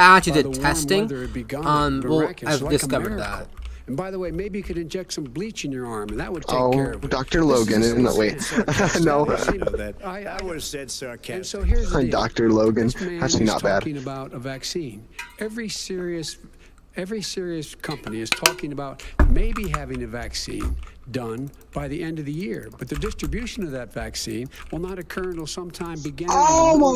A: testing, I've discovered that.
K: And by the way, maybe you could inject some bleach in your arm, and that would take care of it.
B: Dr. Logan, isn't it? Wait, no.
N: I would have said sarcastic.
K: So here's the deal.
B: Dr. Logan, actually not bad.
K: Talking about a vaccine. Every serious company is talking about maybe having a vaccine done by the end of the year, but the distribution of that vaccine will not occur until sometime beginning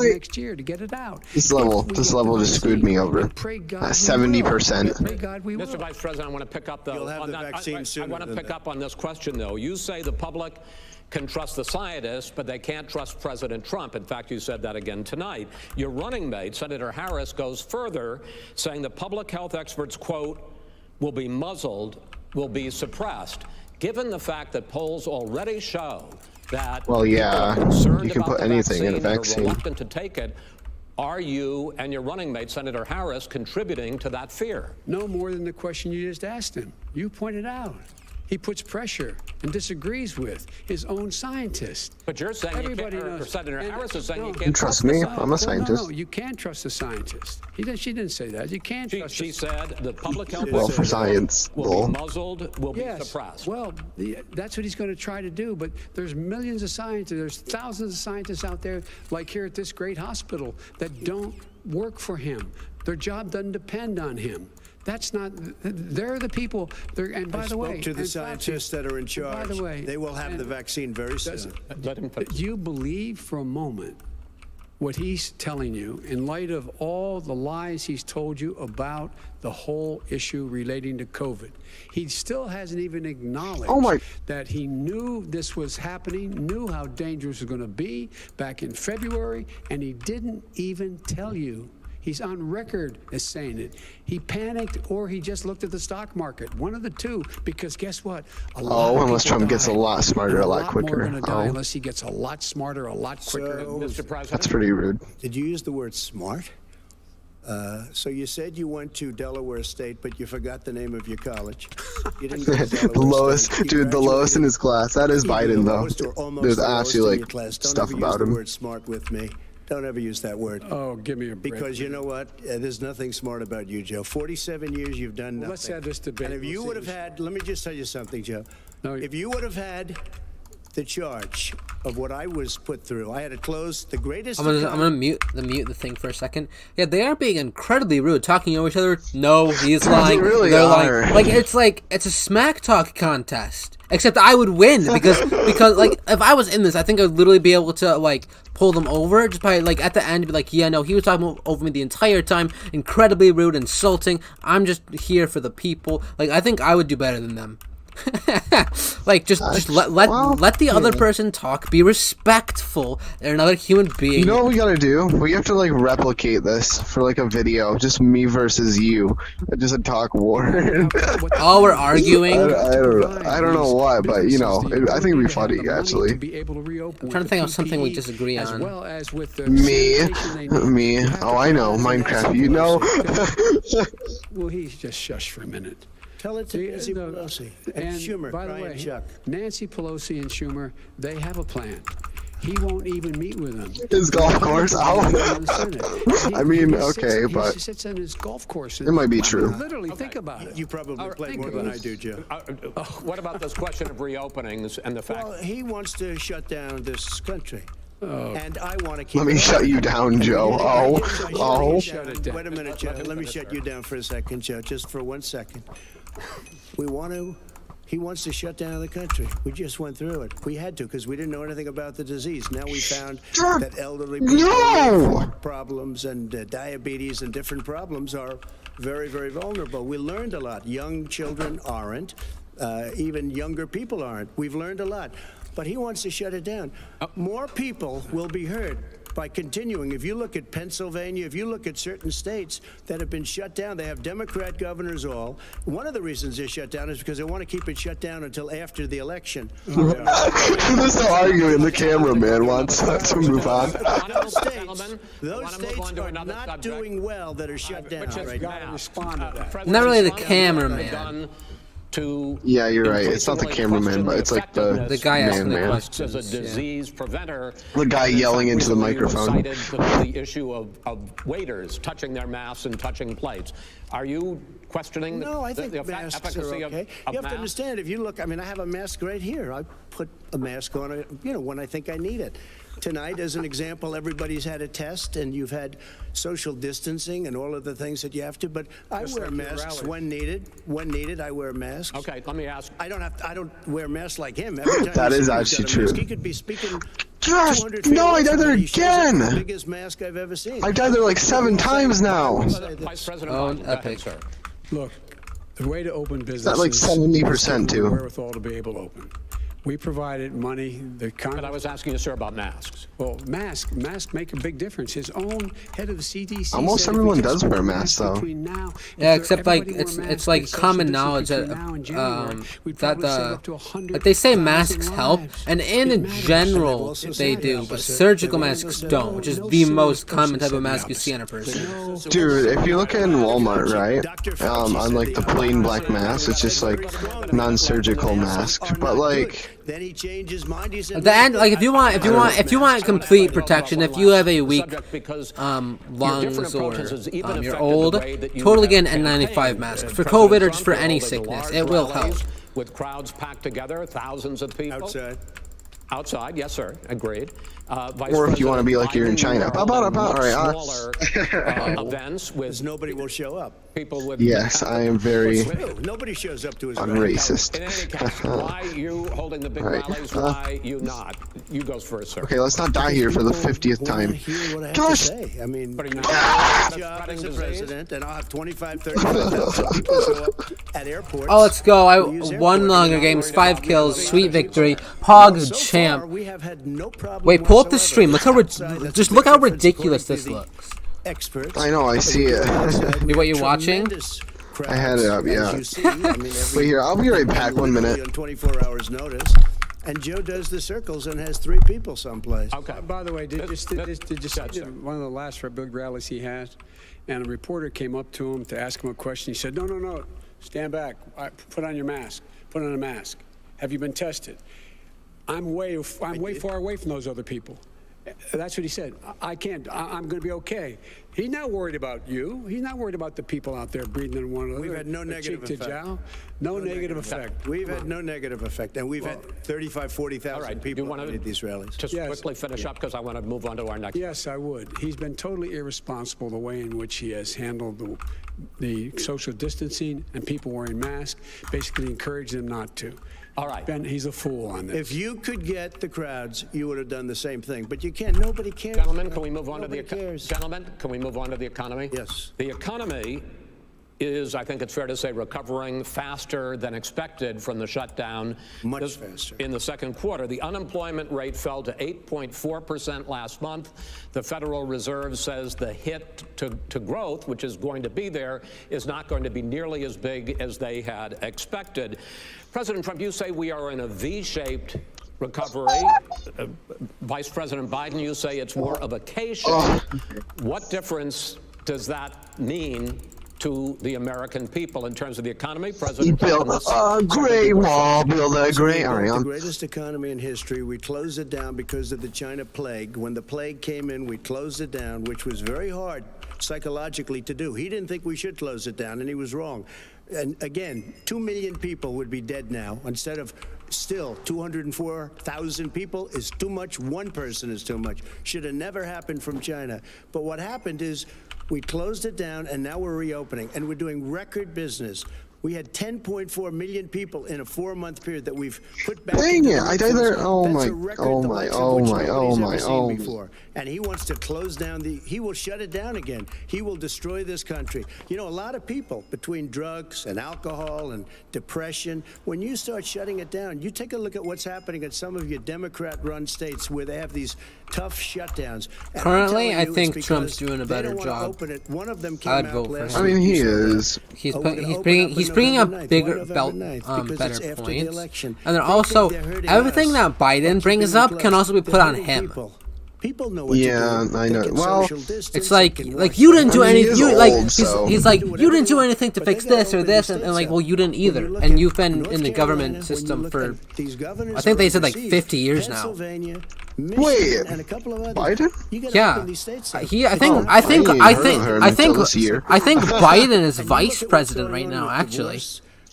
K: next year to get it out.
B: This level just screwed me over. 70%.
M: Mr. Vice President, I want to pick up I want to pick up on this question though. You say the public can trust the scientists, but they can't trust President Trump. In fact, you said that again tonight. Your running mate, Senator Harris, goes further, saying the public health experts, quote, will be muzzled, will be suppressed. Given the fact that polls already show that
B: you can put anything in a vaccine,
M: reluctant to take it, are you and your running mate, Senator Harris, contributing to that fear?
K: No more than the question you just asked him. You pointed out. He puts pressure and disagrees with his own scientists.
M: But you're saying
K: everybody
M: you can't,
K: knows.
M: Senator Harris is saying you can't
B: You trust me? I'm a scientist.
K: No, you can't trust the scientist. She didn't say that. You can't trust.
M: She said the public health
B: Well, for science,
M: will be muzzled, will be suppressed.
K: Well, that's what he's going to try to do. But there's millions of scientists. There's thousands of scientists out there, like here at this great hospital, that don't work for him. Their job doesn't depend on him. That's not. They're the people. And by the way,
N: I spoke to the scientists that are in charge.
K: By the way,
N: they will have the vaccine very soon.
K: Do you believe for a moment what he's telling you in light of all the lies he's told you about the whole issue relating to COVID? He still hasn't even acknowledged that he knew this was happening, knew how dangerous it was going to be back in February, and he didn't even tell you. He's on record as saying it. He panicked or he just looked at the stock market. One of the two, because guess what?
B: Unless Trump gets a lot smarter a lot quicker.
K: More going to die unless he gets a lot smarter a lot quicker.
N: So,
M: Mr. President,
B: that's pretty rude.
N: Did you use the word smart? So you said you went to Delaware State, but you forgot the name of your college. You didn't go to
B: The lowest, dude, the lowest in his class. That is Biden, though. There's actually like stuff about him.
N: Don't ever use the word smart with me. Don't ever use that word.
K: Oh, give me a break.
N: Because you know what? There's nothing smart about you, Joe. 47 years you've done nothing.
K: Let's have this debate.
N: And if you would have had, let me just tell you something, Joe. No, if you would have had the charge of what I was put through, I had to close the greatest.
A: I'm gonna mute the thing for a second. Yeah, they are being incredibly rude, talking over each other. No, he's lying.
B: They really
A: They're
B: are.
A: lying. It's a smack talk contest. Except I would win because like if I was in this, I think I'd literally be able to like pull them over just by like at the end be like, yeah, no, he was talking over me the entire time, incredibly rude, insulting. I'm just here for the people. Like I think I would do better than them. Like just let the other person talk. Be respectful. They're another human being.
B: You know what we gotta do? We have to like replicate this for like a video, just me versus you, just a talk war.
A: Oh, we're arguing.
B: I don't know why, but you know, I think it'd be funny actually.
A: I'm trying to think of something we disagree on.
B: Me. Oh, I know Minecraft. You know.
K: Well, he's just shush for a minute.
N: Tell it to Nancy Pelosi and Schumer.
K: By the way,
N: Chuck.
K: Nancy Pelosi and Schumer, they have a plan. He won't even meet with them.
B: His golf course? I mean, okay, but
K: he sits on his golf course.
B: It might be true.
K: Literally, think about it.
N: You probably play more than I do, Joe.
M: What about this question of reopenings and the fact?
N: Well, he wants to shut down this country.
K: Oh.
N: And I want to keep.
B: Let me shut you down, Joe.
N: Wait a minute, Joe. Let me shut you down for a second, Joe. Just for 1 second. He wants to shut down the country. We just went through it. We had to because we didn't know anything about the disease. Now we found that elderly people with problems and diabetes and different problems are very, very vulnerable. We learned a lot. Young children aren't. Even younger people aren't. We've learned a lot. But he wants to shut it down. More people will be hurt by continuing. If you look at Pennsylvania, if you look at certain states that have been shut down, they have Democrat governors all. One of the reasons they're shut down is because they want to keep it shut down until after the election.
B: They're still arguing. The cameraman wants to move on.
N: Those states are not doing well that are shut down right now.
K: Respond to that.
A: Not really the cameraman.
B: Yeah, you're right. It's not the cameraman, but it's like the
A: guy asking the
B: man.
A: questions.
M: As a disease preventer,
B: The guy yelling into the microphone.
M: Cited the issue of waiters touching their masks and touching plates. Are you questioning
N: No, I think
M: the
N: masks
M: efficacy
N: are okay.
M: of
N: You have
M: masks?
N: to understand, if you look, I mean, I have a mask right here. I put a mask on, when I think I need it. Tonight, as an example, everybody's had a test, and you've had social distancing and all of the things that you have to. But I wear masks when needed. When needed, I wear masks.
M: Okay, let me ask.
N: I don't wear masks like him. Every time
B: That
N: you
B: is
N: see me,
B: actually
N: he's got a mask.
B: true.
N: He could be speaking.
B: Josh,
N: 200 feet
B: no,
N: away
B: I died
N: from
B: there
N: me. He shows up with
B: again.
N: the biggest mask I've ever seen.
B: I died there like 7 times now.
M: Vice President Biden, go ahead, sir.
K: Look, the way to open business
B: That like 70%
K: the
B: too.
K: wherewithal to be able to open. We provided money.
M: But I was asking you, sir, about masks.
K: Well, masks make a big difference. His own head of the CDC.
B: Almost everyone does wear masks, though.
A: Yeah, except like it's like common knowledge that that they say masks help, and in general they do, but surgical masks don't, which is the most common type of mask you see on a person.
B: Dude, if you look in Walmart, right, on like the plain black mask, it's just like non-surgical mask, but like.
N: Then he changed his mind. He said,
A: At the end, like if you want complete protection, if you have a weak lungs or you're old, totally get an N95 mask for COVID or just for any sickness. It will help.
M: With crowds packed together, thousands of people. Outside, yes, sir. Agreed.
B: Or if you want to be like you're in China.
M: Smaller events with
N: nobody will show up.
M: People with
B: yes, I am very
N: nobody shows up to his
B: racist.
M: In any case, why you holding the big rallies? Why you not? You go first, sir.
B: Okay, let's not die here for the 50th time.
N: Gosh! I mean, job as a president, and I'll have 35,000 people show up at airports.
A: Oh, let's go! Won longer games, 5 kills, sweet victory. Pog's champ.
N: We have had no problem.
A: Wait, pull up the stream. Look how just look how ridiculous this looks.
B: I know, I see it.
A: What you're watching?
B: I had it up, yeah. Wait here, I'll be right back. 1 minute.
N: On 24 hours notice, and Joe does the circles and has 3 people someplace.
K: Okay. By the way, did you see one of the last big rallies he had? And a reporter came up to him to ask him a question. He said, "No, stand back. Put on your mask. Put on a mask. Have you been tested?" I'm way far away from those other people. That's what he said. I can't. I'm going to be okay. He's not worried about you. He's not worried about the people out there breathing in one another.
N: We've had no negative effect.
K: No negative effect.
N: We've had no negative effect, and we've had 35, 40,000 people at these rallies.
M: Just quickly finish up because I want to move on to our next.
K: Yes, I would. He's been totally irresponsible the way in which he has handled the social distancing and people wearing masks. Basically, encouraged them not to.
M: All right.
K: Ben, he's a fool on this.
N: If you could get the crowds, you would have done the same thing. But you can't. Nobody cares.
M: Gentlemen, can we move on to the economy? Gentlemen, can we move on to the economy?
N: Yes.
M: The economy is, I think it's fair to say, recovering faster than expected from the shutdown.
N: Much faster.
M: In the second quarter, the unemployment rate fell to 8.4% last month. The Federal Reserve says the hit to growth, which is going to be there, is not going to be nearly as big as they had expected. President Trump, you say we are in a V-shaped recovery. Vice President Biden, you say it's more of a K-shape. What difference does that mean to the American people in terms of the economy? President
B: Trump built a great wall, build a great...
N: The greatest economy in history. We closed it down because of the China plague. When the plague came in, we closed it down, which was very hard psychologically to do. He didn't think we should close it down, and he was wrong. And again, 2 million people would be dead now instead of still 204,000 people is too much. One person is too much. Should have never happened from China. But what happened is we closed it down, and now we're reopening, and we're doing record business. We had 10.4 million people in a 4-month period that we've put back.
B: Dang it! I died there. Oh my!
N: And he wants to close down he will shut it down again. He will destroy this country. You know, a lot of people, between drugs and alcohol and depression, when you start shutting it down, you take a look at what's happening in some of your Democrat-run states where they have these tough shutdowns. And
A: currently, I think Trump's doing a better job.
N: One of them came
A: I'd
N: out
A: vote for him.
B: I mean, he is.
A: He's bringing up better points, and then also everything that Biden brings up can also be put on him.
N: People know what
B: yeah, I know. Well,
A: it's like you didn't do anything. He's like you didn't do anything to fix this or this, and like, well, you didn't either. And you've been in the government system for, I think they said like 50 years now.
B: Wait, Biden?
A: Yeah, I think Biden is vice president right now. Actually,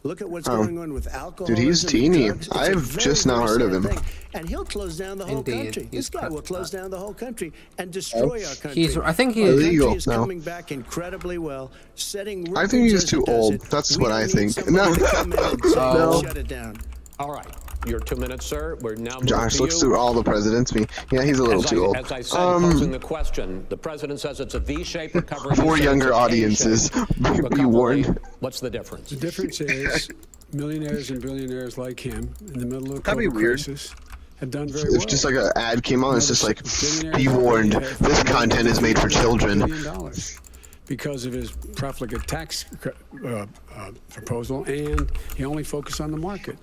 N: look at what's going on with alcohol.
B: Dude, he's teeny. I've just now heard of him.
N: And he'll close down the whole country. This guy will close down the whole country and destroy our country.
A: I think he's
B: illegal
N: is coming back incredibly well, setting
B: I think he's too old. That's what I think. No.
N: Shut it down.
M: All right. Your 2 minutes, sir. We're now
B: Josh looks through all the presidents. Yeah, he's a little too old.
M: As I said, posing the question, the president says it's a V-shaped recovery.
B: For younger audiences, be warned.
M: What's the difference?
K: The difference is millionaires and billionaires like him in the middle of the COVID crisis have done very well.
B: If just like an ad came on, it's just like, be warned, this content is made for children.
K: $1 billion because of his profligate tax proposal, and he only focused on the market.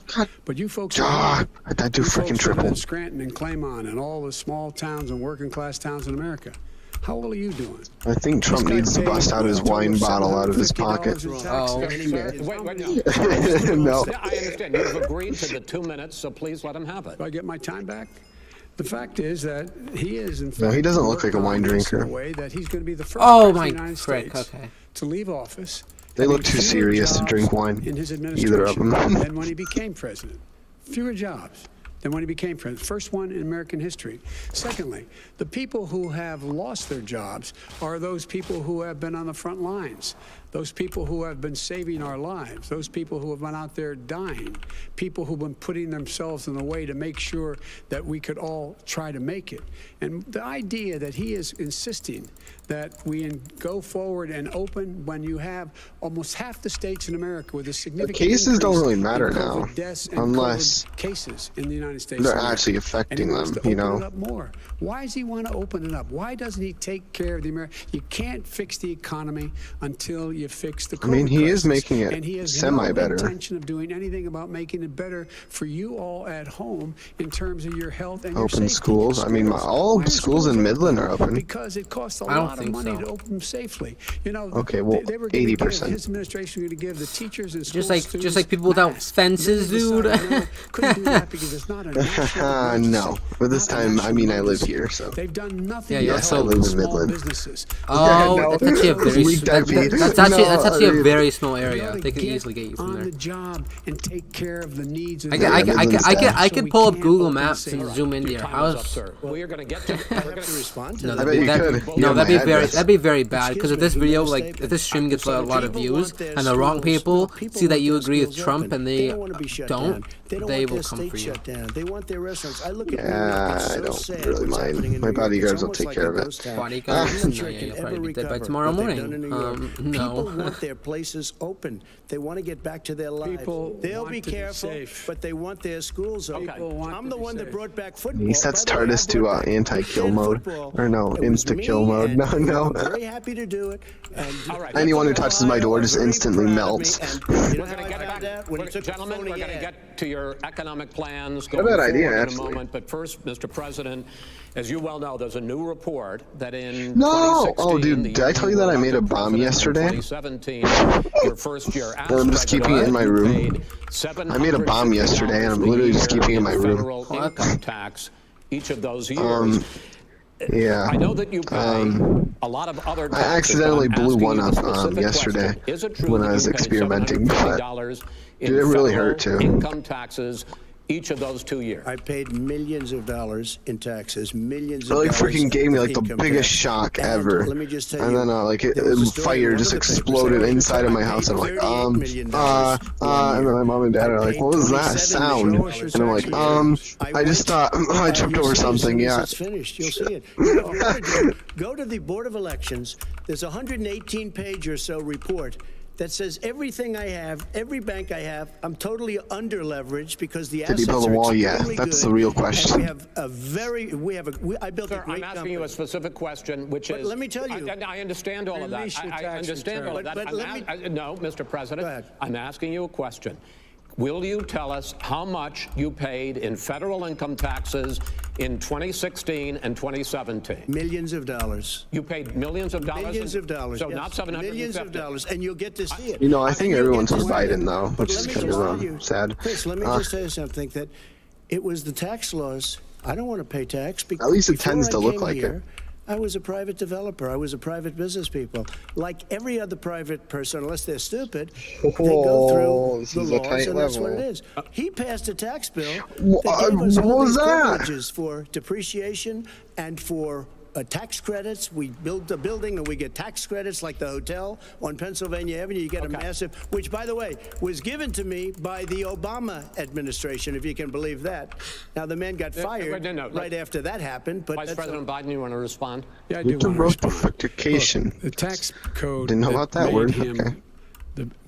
K: But you folks,
B: that do freaking triple.
K: In Scranton and Claymont and all the small towns and working class towns in America. How well are you doing?
B: I think Trump needs to bust out his wine bottle out of his pocket.
M: Oh, wait,
B: no.
M: I understand. You've agreed to the 2 minutes, so please let him have it.
K: Do I get my time back? The fact is that he is, in fact,
B: no, he doesn't look like a wine drinker.
K: In a way that he's going to be the first
A: oh
K: president
A: my
K: of the United States to leave office.
B: They look too serious to drink wine.
K: In his
B: Either of them.
K: than when he became president. Fewer jobs than when he became president. First one in American history. Secondly, the people who have lost their jobs are those people who have been on the front lines, those people who have been saving our lives, those people who have been out there dying, people who've been putting themselves in the way to make sure that we could all try to make it. And the idea that he is insisting that we go forward and open when you have almost half the states in America with a significant
B: the cases don't really matter now,
K: unless cases in the United States
B: they're actually affecting them, you know.
K: More. Why does he want to open it up? Why doesn't he take care of the American? You can't fix the economy until you fix the COVID
B: I mean, he
K: crisis.
B: is making it
K: and he has
B: semi-better.
K: No intention of doing anything about making it better for you all at home in terms of your health and your safety.
B: Open schools. I mean, all the schools in Midland are open.
K: Because it costs a lot of money to open them safely. You know,
B: okay, well,
K: they were
B: 80%.
K: His administration was going to give the teachers and schools
A: just like people without fences, dude.
K: Couldn't do that because it's not a national
B: no, but this time, I mean, I live here, so.
K: They've done nothing.
A: Yeah,
B: yes, I live in Midland.
A: Oh, that's actually a very that's actually a very small area. They could easily get you from there.
K: On the job and take care of the needs.
A: I could pull up Google Maps and zoom into your house.
M: We are going to get to. We're going to
K: respond.
B: I bet you could.
A: No, that'd be very bad because if this video, like, if this stream gets a lot of views and the wrong people see that you agree with Trump and they don't, they will come for you.
N: They want their restaurants. I look at
B: I don't really mind. My bodyguards will take care of it.
A: Bodyguards? No, yeah, you'll probably be dead by tomorrow morning.
N: No.
A: No.
N: People want their places open. They want to get back to their lives. They'll be careful, but they want their schools open. I'm the one that brought back football.
B: He sets TARDIS to anti-kill mode. Or no, insta-kill mode. No.
N: I'm very happy to do it.
B: Anyone who touches my door just instantly melts.
M: We're going to get back, gentlemen, we're going to get to your economic plans
B: going forward in
M: a moment. But first, Mr. President, as you well know, there's a new report that in
B: Oh, dude, did I tell you that I made a bomb yesterday?
M: 2017, your first year as
B: I'm just keeping it in my room. I made a bomb yesterday, and I'm literally just keeping it in my room.
M: Federal income tax each of those years.
B: Yeah.
M: I know that you pay a lot of other taxes.
B: I accidentally blew one up yesterday when I was experimenting, but dude, it really hurt too.
M: Income taxes each of those 2 years.
N: I paid millions of dollars in taxes, millions of
B: dollars. It
N: freaking
B: gave me like the biggest shock ever.
N: Let me just tell
B: and then fire just exploded inside of my house. And I'm like, and then my mom and dad are like, what was that sound? And I'm like, I just thought I tripped over something. Yeah.
N: It's finished. You'll see it. Go to the Board of Elections. There's a 118-page or so report that says everything I have, every bank I have, I'm totally under leveraged because the assets
B: are extremely
N: good.
B: That's the real question.
N: And I built a great
M: I'm asking you a specific question, which is.
N: Let me tell you.
M: I understand all of that. I understand all of that. No, Mr. President, I'm asking you a question. Will you tell us how much you paid in federal income taxes in 2016 and 2017?
N: Millions of dollars.
M: You paid millions of dollars?
N: Millions of dollars.
M: So not 750.
N: Millions of dollars, and you'll get to see it.
B: You know, I think everyone says Biden, though, which is kind of sad.
N: Chris, let me just tell you something, that it was the tax laws. I don't want to pay tax because
B: at least it tends to look like it.
N: I was a private developer. I was a private business people. Like every other private person, unless they're stupid, they go through the laws, and that's what it is. He passed a tax bill that gave us all these privileges for depreciation and for tax credits. We build a building and we get tax credits, like the hotel on Pennsylvania Avenue. You get a massive, which, by the way, was given to me by the Obama administration, if you can believe that. Now, the man got fired right after that happened. But
M: Vice President Biden, you want to respond?
K: Yeah, I do.
B: The tax code. Didn't know about that word. Okay.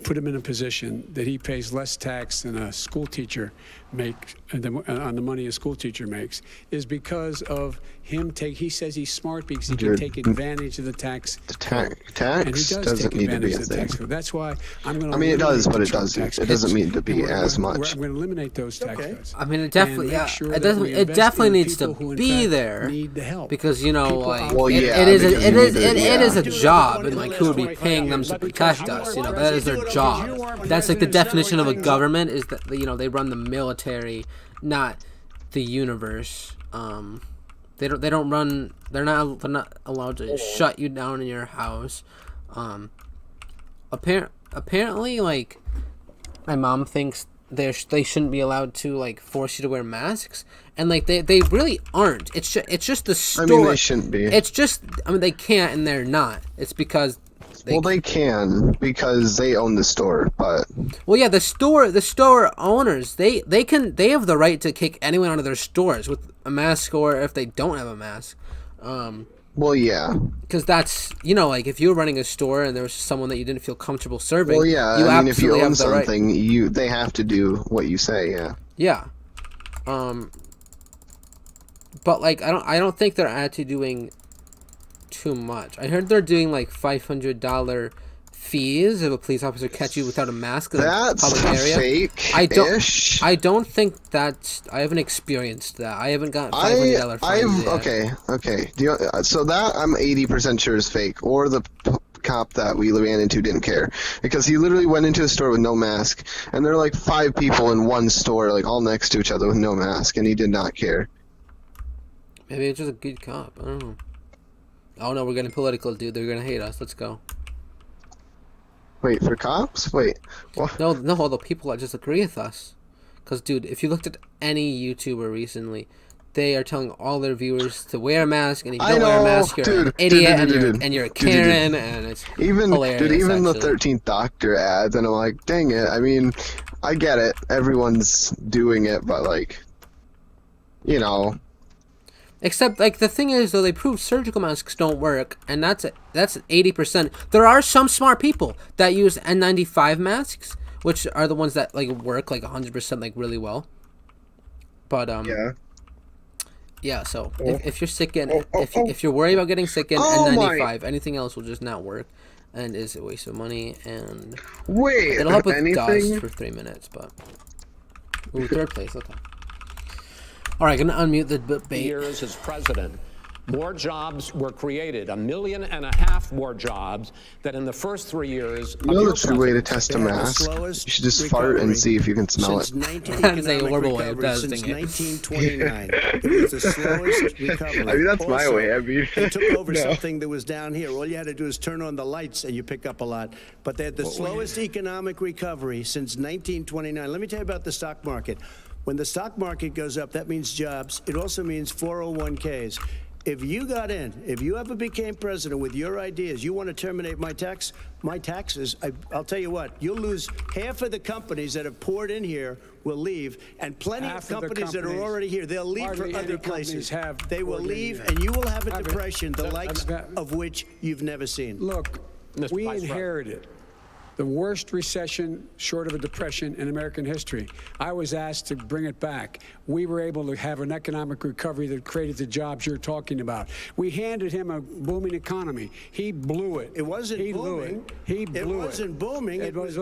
K: put him in a position that he pays less tax than a school teacher makes on the money a school teacher makes is because of him he says he's smart because he can take advantage of the tax.
B: The tax doesn't need to be a thing.
K: That's why I'm going to.
B: I mean, it does, but it doesn't. It doesn't mean to be as much.
K: I'm going to eliminate those tax cuts.
A: I mean, it definitely, it definitely needs to be there because you know, like, it is a job, and like, who would be paying them to protect us? You know, that is their job. That's like the definition of a government is that you know they run the military, not the universe. They don't run. They're not allowed to shut you down in your house. Apparently, like, my mom thinks they shouldn't be allowed to like force you to wear masks, and like they really aren't. It's just the store. I
B: mean, they shouldn't be.
A: It's just they can't and they're not. It's because.
B: They can because they own the store, but
A: well, yeah, the store owners they have the right to kick anyone out of their stores with a mask or if they don't have a mask.
B: Well, yeah,
A: because that's like if you were running a store and there was someone that you didn't feel comfortable serving.
B: Well, yeah, I mean, if you own something, they have to do what you say. Yeah.
A: Yeah. But like I don't think they're actually doing too much. I heard they're doing like $500 fees if a police officer catch you without a mask in a public area.
B: Fake.
A: I don't think that's. I haven't experienced that. I haven't got $500 fines yet.
B: Okay. So that I'm 80% sure is fake, or the cop that we ran into didn't care because he literally went into a store with no mask, and there are like 5 people in one store, like all next to each other with no mask, and he did not care.
A: Maybe it's just a good cop. I don't know. Oh no, we're getting political, dude. They're gonna hate us. Let's go.
B: Wait, for cops? Wait, what?
A: No, all the people that just agree with us. Cause, dude, if you looked at any YouTuber recently, they are telling all their viewers to wear a mask, and if you don't wear a mask, you're an idiot, and you're a Karen, and it's hilarious.
B: Dude, even the 13th Doctor ads, and I'm like, dang it. I mean, I get it. Everyone's doing it, but like, you know.
A: Except, like, the thing is, though, they prove surgical masks don't work, and that's 80%. There are some smart people that use N95 masks, which are the ones that, like, work, like, 100%, like, really well. But, yeah, so, if you're sick in, if you're worried about getting sick in N95, anything else will just not work, and is a waste of money, and it'll help with dust for 3 minutes, but, ooh, 3rd place, okay. All right, gonna unmute the debate.
M: Years as president, more jobs were created, 1.5 million more jobs than in the first 3 years.
B: You know the true way to test a mask? You should just fart and see if you can smell it.
A: That's a horrible way of testing it.
N: 1929. It was the slowest recovery.
B: I mean, that's my way. I mean,
N: they took over something that was down here. All you had to do is turn on the lights and you pick up a lot. But they had the slowest economic recovery since 1929. Let me tell you about the stock market. When the stock market goes up, that means jobs. It also means 401ks. If you got in, if you ever became president with your ideas, you want to terminate my taxes, I'll tell you what, you'll lose half of the companies that have poured in here will leave, and plenty of companies that are already here, they'll leave for other places. They will leave, and you will have a depression, the likes of which you've never seen.
K: Look, we inherited the worst recession short of a depression in American history. I was asked to bring it back. We were able to have an economic recovery that created the jobs you're talking about. We handed him a booming economy. He blew it.
N: It wasn't booming.
K: He blew it.
N: It wasn't booming. It was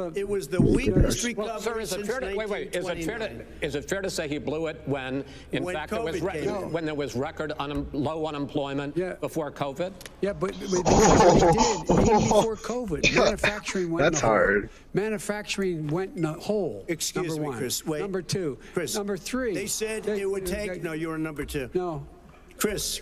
N: the weakest recovery since 1929.
M: Is it fair to say he blew it when, in fact, when there was record low unemployment before COVID?
K: Yeah, but because we did even before COVID. Manufacturing went
B: That's hard.
K: Manufacturing went in a hole.
N: Excuse me, Chris. Wait.
K: Number 2.
N: Chris.
K: Number 3.
N: They said it would take. No, you're on number 2.
K: No.
N: Chris.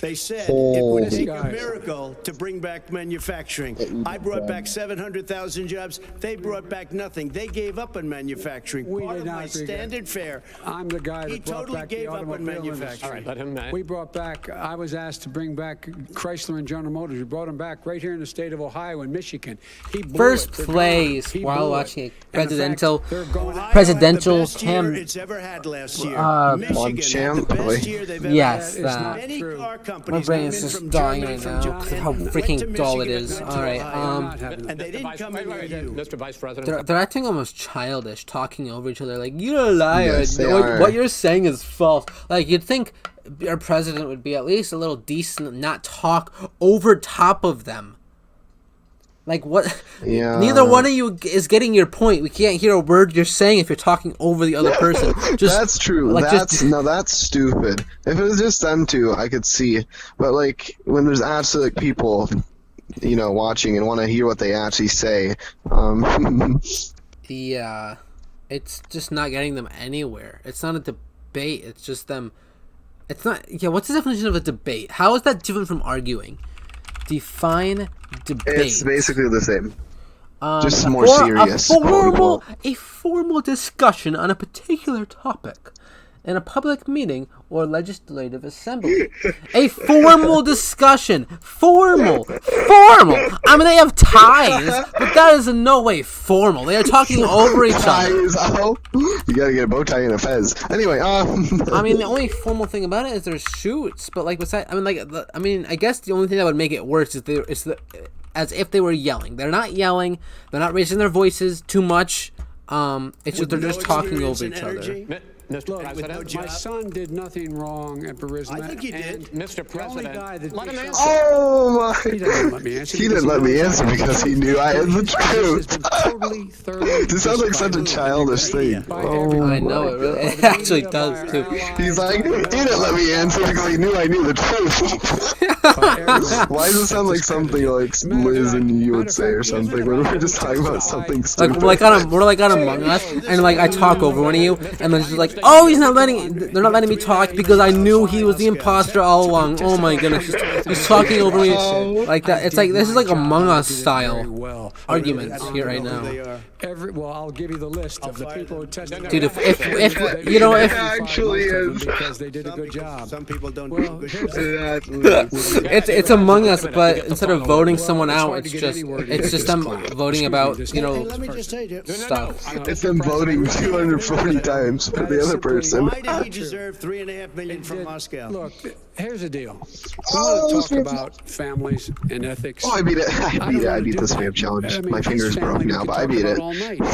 N: They said it would take a miracle to bring back manufacturing. I brought back 700,000 jobs. They brought back nothing. They gave up on manufacturing. Part of my standard fare.
K: I'm the guy that brought
N: totally
K: back
N: gave
K: the
N: up on manufacturing.
M: All right, let him.
K: We brought back. I was asked to bring back Chrysler and General Motors. We brought them back right here in the state of Ohio and Michigan. He blew
A: First
K: it.
A: place while watching a presidential
N: champ. It's ever had last year. Michigan had the best year they've ever
A: yes,
N: had. Many car companies.
A: My brain is just dying right now because of how freaking dull it is. All right.
N: And they didn't come in with you.
M: Mr. Vice President.
A: They're acting almost childish, talking over each other like, you're a liar.
B: Yes,
A: What you're saying is false. Like, you'd think our president would be at least a little decent and not talk over top of them. Like, what?
B: Yeah.
A: Neither one of you is getting your point. We can't hear a word you're saying if you're talking over the other person. Just,
B: that's true.
A: Like,
B: that's stupid. If it was just them two, I could see. But, like, when there's actually, like, people, you know, watching and want to hear what they actually say,
A: yeah, it's just not getting them anywhere. It's not a debate. It's just them. It's not. Yeah, what's the definition of a debate? How is that different from arguing? Define debate.
B: It's basically the same. Just more serious.
A: A formal discussion on a particular topic in a public meeting or legislative assembly. A formal discussion. Formal. I mean, they have ties, but that is in no way formal. They are talking over each other.
B: Oh, you gotta get a bow tie and a fez. Anyway,
A: I mean, the only formal thing about it is there's shoots, but like, besides, I guess the only thing that would make it worse is as if they were yelling. They're not yelling. They're not raising their voices too much. It's just they're just talking over each other.
K: Mr. President, my son did nothing wrong at Burisma.
N: I think he did.
M: Mr. President,
K: let him answer.
B: Oh my!
K: He didn't let me answer.
B: He didn't let me answer because he knew I had the truth.
K: Totally, thoroughly.
B: This sounds like such a childish thing. Oh,
A: I know it really. It actually does too.
B: He's like, he didn't let me answer because he knew I knew the truth. Why does it sound like something like Liz and you would say or something when we're just talking about something stupid?
A: We're like on Among Us, and like I talk over one of you, and then she's like, oh, they're not letting me talk because I knew he was the imposter all along. Oh my goodness, he's talking over me like that. It's like this is like Among Us style arguments here right now.
K: Well, I'll give you the list of the people who tested.
A: Dude, if you know, if
B: actually is
K: because they did a good job.
N: Some people don't do
K: Well,
N: good
A: it's Among Us, but instead of voting someone out, it's just them voting about
N: let me just tell you,
A: stuff.
B: It's them voting 240 times for the other person.
N: why did he deserve $3.5 million from Moscow?
K: Look, here's the deal. We want to talk about families and ethics.
B: Oh, I beat it. I beat the spam challenge. My finger's broke now, but I beat it.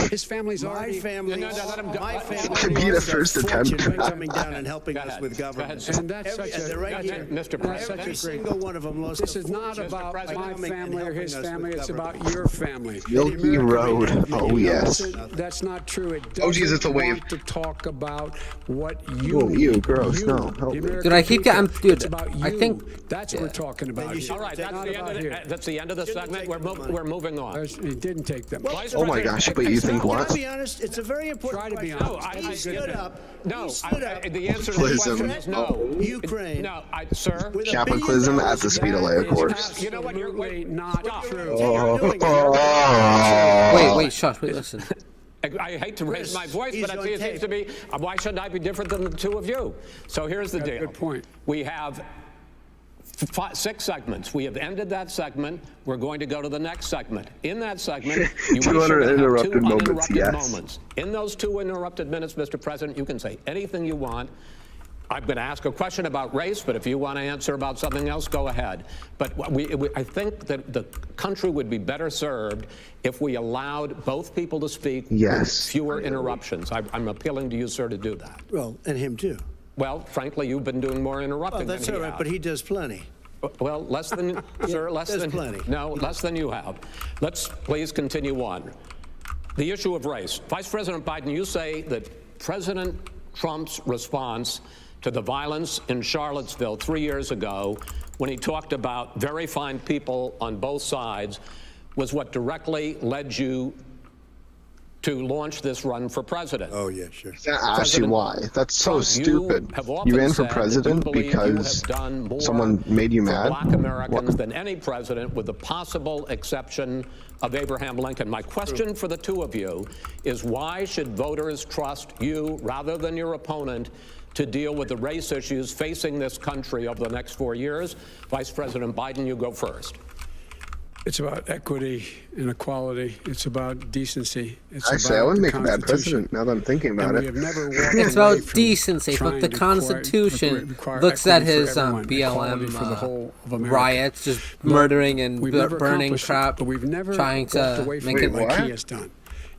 K: His family's
N: My family.
B: I beat it first attempt.
N: Coming down and helping us with government.
K: And that's such a
N: right here.
M: Mr. President.
N: Every single one of them lost.
K: This is not about my family or his family. It's about your family.
B: Milky Road. Oh yes.
K: That's not true. It doesn't
B: Oh Jesus, it's a wave.
K: want to talk about what you.
B: Oh, you gross. No, help me.
A: Dude, I keep getting. Dude, I think
K: that's what we're talking about.
M: All right, that's the end of the segment. We're moving on.
K: He didn't take them.
B: Oh my gosh, but you think what?
N: To be honest, it's a very important
K: Try to be
N: question.
K: honest.
N: He stood up.
M: No,
N: He stood up.
M: the answer to the question is no.
N: Ukraine.
M: No, sir.
B: Capitalism at the speed of light, of course.
M: You know what? You're
K: not true.
A: Wait, shush. Wait, listen.
M: I hate to raise my voice, but it seems to be, why shouldn't I be different than the two of you? So here's the deal.
K: Good point.
M: We have 6 segments. We have ended that segment. We're going to go to the next segment. In that segment, you
B: 200 uninterrupted
M: moments.
B: Yes.
M: In those 2 interrupted minutes, Mr. President, you can say anything you want. I'm going to ask a question about race, but if you want to answer about something else, go ahead. But I think that the country would be better served if we allowed both people to speak with fewer interruptions. I'm appealing to you, sir, to do that.
N: Well, and him too.
M: Well, frankly, you've been doing more interrupting
N: that's
M: than
N: all
M: he
N: right,
M: has.
N: but he does plenty.
M: Well, less than, sir, less
N: there's
M: than
N: plenty.
M: No, less than you have. Let's please continue on. The issue of race. Vice President Biden, you say that President Trump's response to the violence in Charlottesville 3 years ago, when he talked about very fine people on both sides, was what directly led you to launch this run for president.
N: Oh, yeah, sure.
B: I ask you why. That's so stupid. You ran for president because someone made you mad?
M: Black Americans than any president, with the possible exception of Abraham Lincoln. My question for the two of you is, why should voters trust you rather than your opponent to deal with the race issues facing this country over the next 4 years? Vice President Biden, you go first.
K: It's about equity and equality. It's about decency. It's
B: Actually, I wouldn't make a bad president now that I'm thinking about it.
A: It's about decency. But the Constitution looks at his BLM riots, just murdering and burning crap, trying to make it
K: what?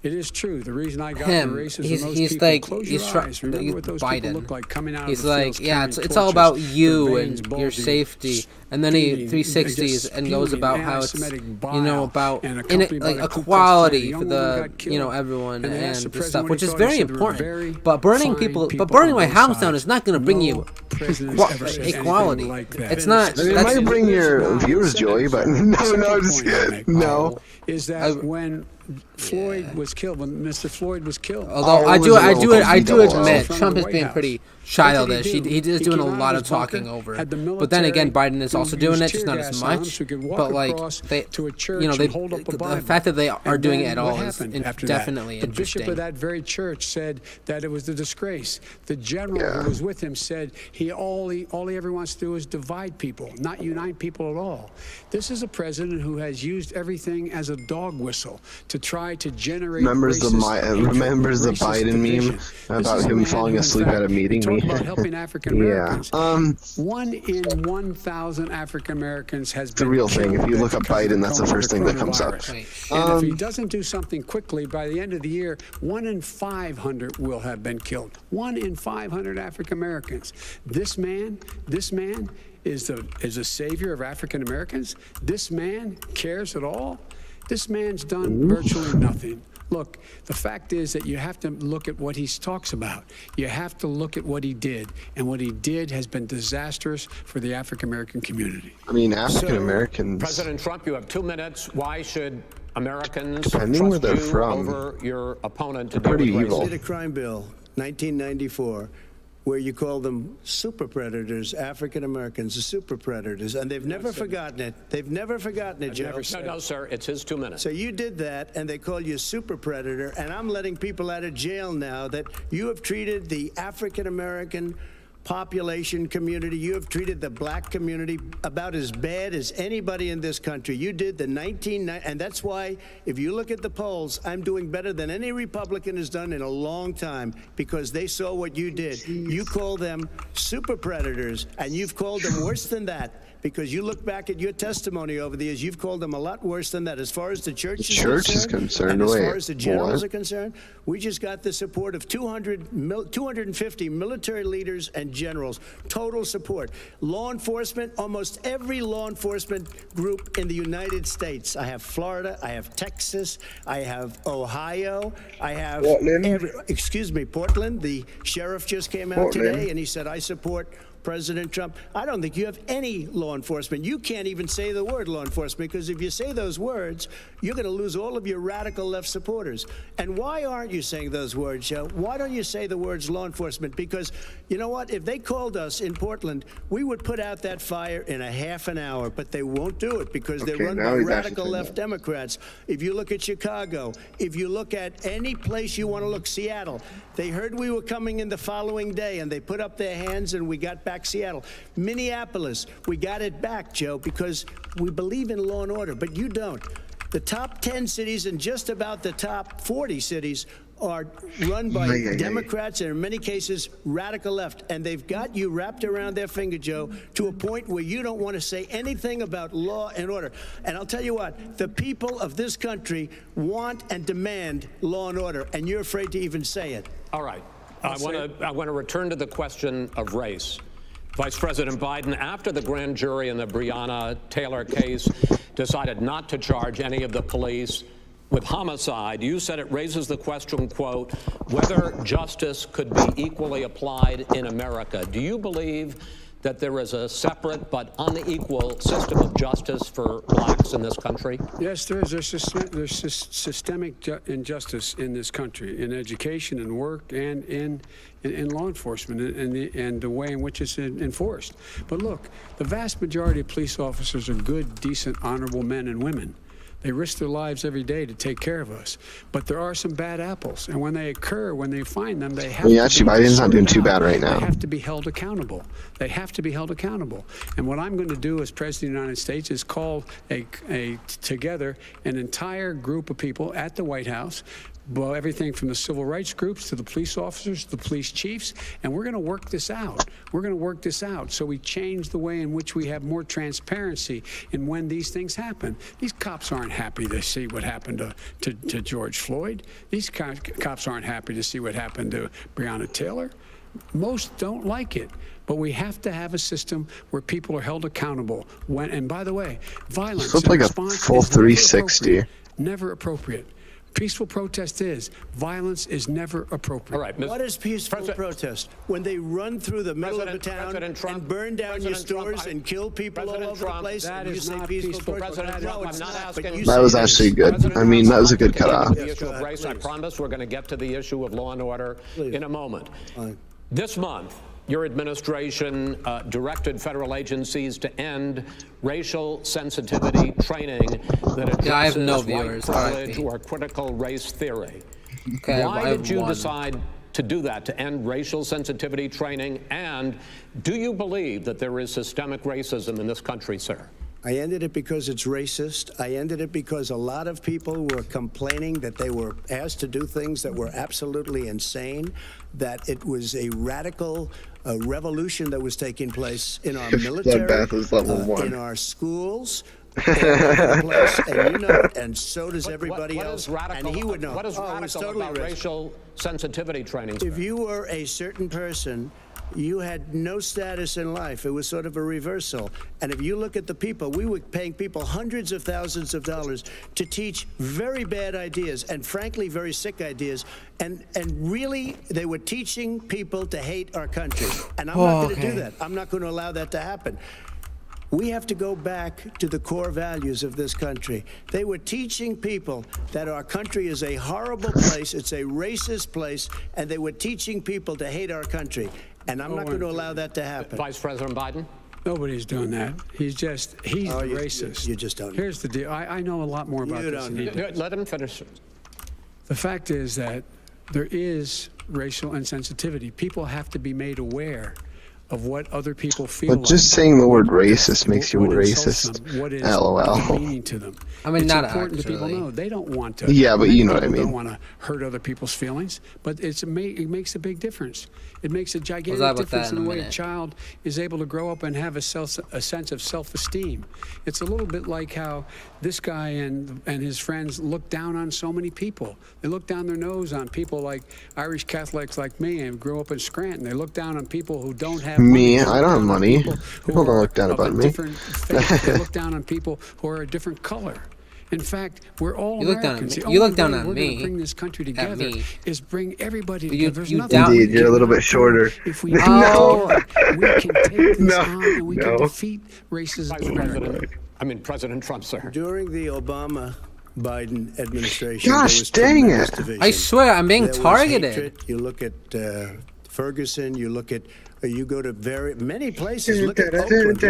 K: It is true. The reason I got the races
A: he's
K: people,
A: like,
K: close
A: he's
K: your eyes. Remember what those
A: Biden.
K: people look like coming out
A: he's
K: of the
A: like,
K: fields,
A: yeah,
K: torches,
A: it's all about you and
K: veins
A: your safety. And then he 360s and goes about how it's, about like equality for the, everyone and stuff, which is very important. But burning my house down is not going to bring you equality. It's not.
B: It might bring your viewers joy, but no, just no.
K: Is that when Floyd was killed, when Mr. Floyd was killed?
A: Although I do admit Trump is being pretty childish. He is doing a lot of talking over it. But then again, Biden is also doing it, just not as much. But like the fact that they are doing it at all is definitely interesting.
K: The bishop of that very church said that it was a disgrace. The general who was with him said all he ever wants to do is divide people, not unite people at all. This is a president who has used everything as a dog whistle to try to generate
B: remembers the Biden meme about him falling asleep at a meeting.
K: About helping African Americans. 1 in 1,000 African Americans has been
B: the real thing. If you look up Biden, that's the first thing that comes up.
K: And if he doesn't do something quickly, by the end of the year, 1 in 500 will have been killed. 1 in 500 African Americans. This man is a savior of African Americans. This man cares at all. This man's done virtually nothing. Look, the fact is that you have to look at what he talks about. You have to look at what he did. And what he did has been disastrous for the African-American community.
B: I mean, African-Americans...
M: President Trump, you have 2 minutes. Why should Americans
B: depending where they're from,
M: over your opponent to
B: pretty evil?
N: They did a crime bill, 1994, where you call them super predators, African Americans, the super predators, and they've never forgotten it. They've never forgotten it, Joe.
M: No, sir, it's his 2 minutes.
N: So you did that, and they call you a super predator, and I'm letting people out of jail now that you have treated the African American population community, you have treated the black community about as bad as anybody in this country. You did the 1990, and that's why, if you look at the polls, I'm doing better than any Republican has done in a long time, because they saw what you did. Jeez. You call them super predators, and you've called them worse than that. Because you look back at your testimony over the years, you've called them a lot worse than that. As far as the church is concerned, and as far as the generals are concerned, we just got the support of 250 military leaders and generals, total support. Law enforcement, almost every law enforcement group in the United States. I have Florida, I have Texas, I have Ohio, I have Portland. The sheriff just came out today and he said, I support President Trump. I don't think you have any law enforcement. You can't even say the word law enforcement, because if you say those words, you're going to lose all of your radical left supporters. And why aren't you saying those words, Joe? Why don't you say the words law enforcement? Because you know what? If they called us in Portland, we would put out that fire in a half an hour, but they won't do it because they're run by radical left Democrats. If you look at Chicago, if you look at any place you want to look, Seattle, they heard we were coming in the following day and they put up their hands and we got back Seattle. Minneapolis, we got it back, Joe, because we believe in law and order, but you don't. The top 10 cities and just about the top 40 cities are run by Democrats and in many cases radical left, and they've got you wrapped around their finger, Joe, to a point where you don't want to say anything about law and order. And I'll tell you what, the people of this country want and demand law and order, and you're afraid to even say it.
M: All right. I want to return to the question of race. Vice President Biden, after the grand jury in the Breonna Taylor case decided not to charge any of the police with homicide, you said it raises the question, quote, whether justice could be equally applied in America. Do you believe that there is a separate but unequal system of justice for blacks in this country?
K: Yes, there's systemic injustice in this country, in education and work and in law enforcement and the way in which it's enforced. But look, the vast majority of police officers are good, decent, honorable men and women. They risk their lives every day to take care of us. But there are some bad apples, and when they occur, when they find them, they have
B: actually, Biden's not doing too bad right now.
K: They have to be held accountable. They have to be held accountable. And what I'm going to do as President of the United States is call together an entire group of people at the White House, well, everything from the civil rights groups to the police officers, the police chiefs, and we're going to work this out. We're going to work this out so we change the way in which we have more transparency in when these things happen. These cops aren't happy to see what happened to George Floyd. These cops aren't happy to see what happened to Breonna Taylor. Most don't like it. But we have to have a system where people are held accountable. And by the way, violence
B: looks like a full 360.
K: Never appropriate. Peaceful protest is. Violence is never appropriate.
N: All right, what is peaceful protest? When they run through the middle of the town and burn down your stores and kill people all over the place,
K: that
N: and you
K: is
N: say
K: not
N: peaceful
K: President
N: protest?
K: Trump,
N: No, it's
K: I'm not
N: not.
K: asking.
B: That was actually good. I mean, that was a good cutoff.
M: The issue of race, I promise we're going to get to the issue of law and order in a moment. This month, your administration directed federal agencies to end racial sensitivity training that addresses white privilege or critical race theory. Why did you decide to do that, to end racial sensitivity training? And do you believe that there is systemic racism in this country, sir?
N: I ended it because it's racist. I ended it because a lot of people were complaining that they were asked to do things that were absolutely insane, that it was a radical revolution that was taking place in our military, in our schools, all over the place, and you know it, and so does everybody else. And he would know.
M: What is radical about racial sensitivity training?
N: If you were a certain person, you had no status in life. It was sort of a reversal. And if you look at the people, we were paying people hundreds of thousands of dollars to teach very bad ideas and frankly very sick ideas. And really, they were teaching people to hate our country. And I'm not going to do that. I'm not going to allow that to happen. We have to go back to the core values of this country. They were teaching people that our country is a horrible place, it's a racist place, and they were teaching people to hate our country. And I'm not going to allow that to happen.
M: Vice President Biden?
K: Nobody's doing that. He's racist.
N: You just don't.
K: Here's the deal. I know a lot more about this than he does.
M: Let him finish.
K: The fact is that there is racial insensitivity. People have to be made aware of what other people feel.
B: But just saying the word racist makes you racist. LOL.
K: Meaning to them.
A: I mean,
K: it's
A: not
K: important
A: actually.
K: To people know they don't want to.
B: Yeah, but you know what I mean.
K: Don't want to hurt other people's feelings, but it makes a big difference. It makes a gigantic difference in the way a child is able to grow up and have a sense of self-esteem. It's a little bit like how this guy and his friends look down on so many people. They look down their nose on people like Irish Catholics like me and grew up in Scranton. They look down on people who don't have
B: me.
K: Money.
B: I don't have money. People don't look down upon me.
K: They look down on people who are a different color. In fact, we're all Americans.
A: You look down on me.
K: We're going to bring this country together is bring everybody together.
B: Indeed, you're a little bit shorter.
K: If we we can take this on and we can defeat racism in America.
M: President Trump, sir.
N: During the Obama-Biden administration,
B: gosh, dang it!
A: I swear, I'm being targeted.
N: You look at Ferguson. You look at. You go to many places. Look at Oakland.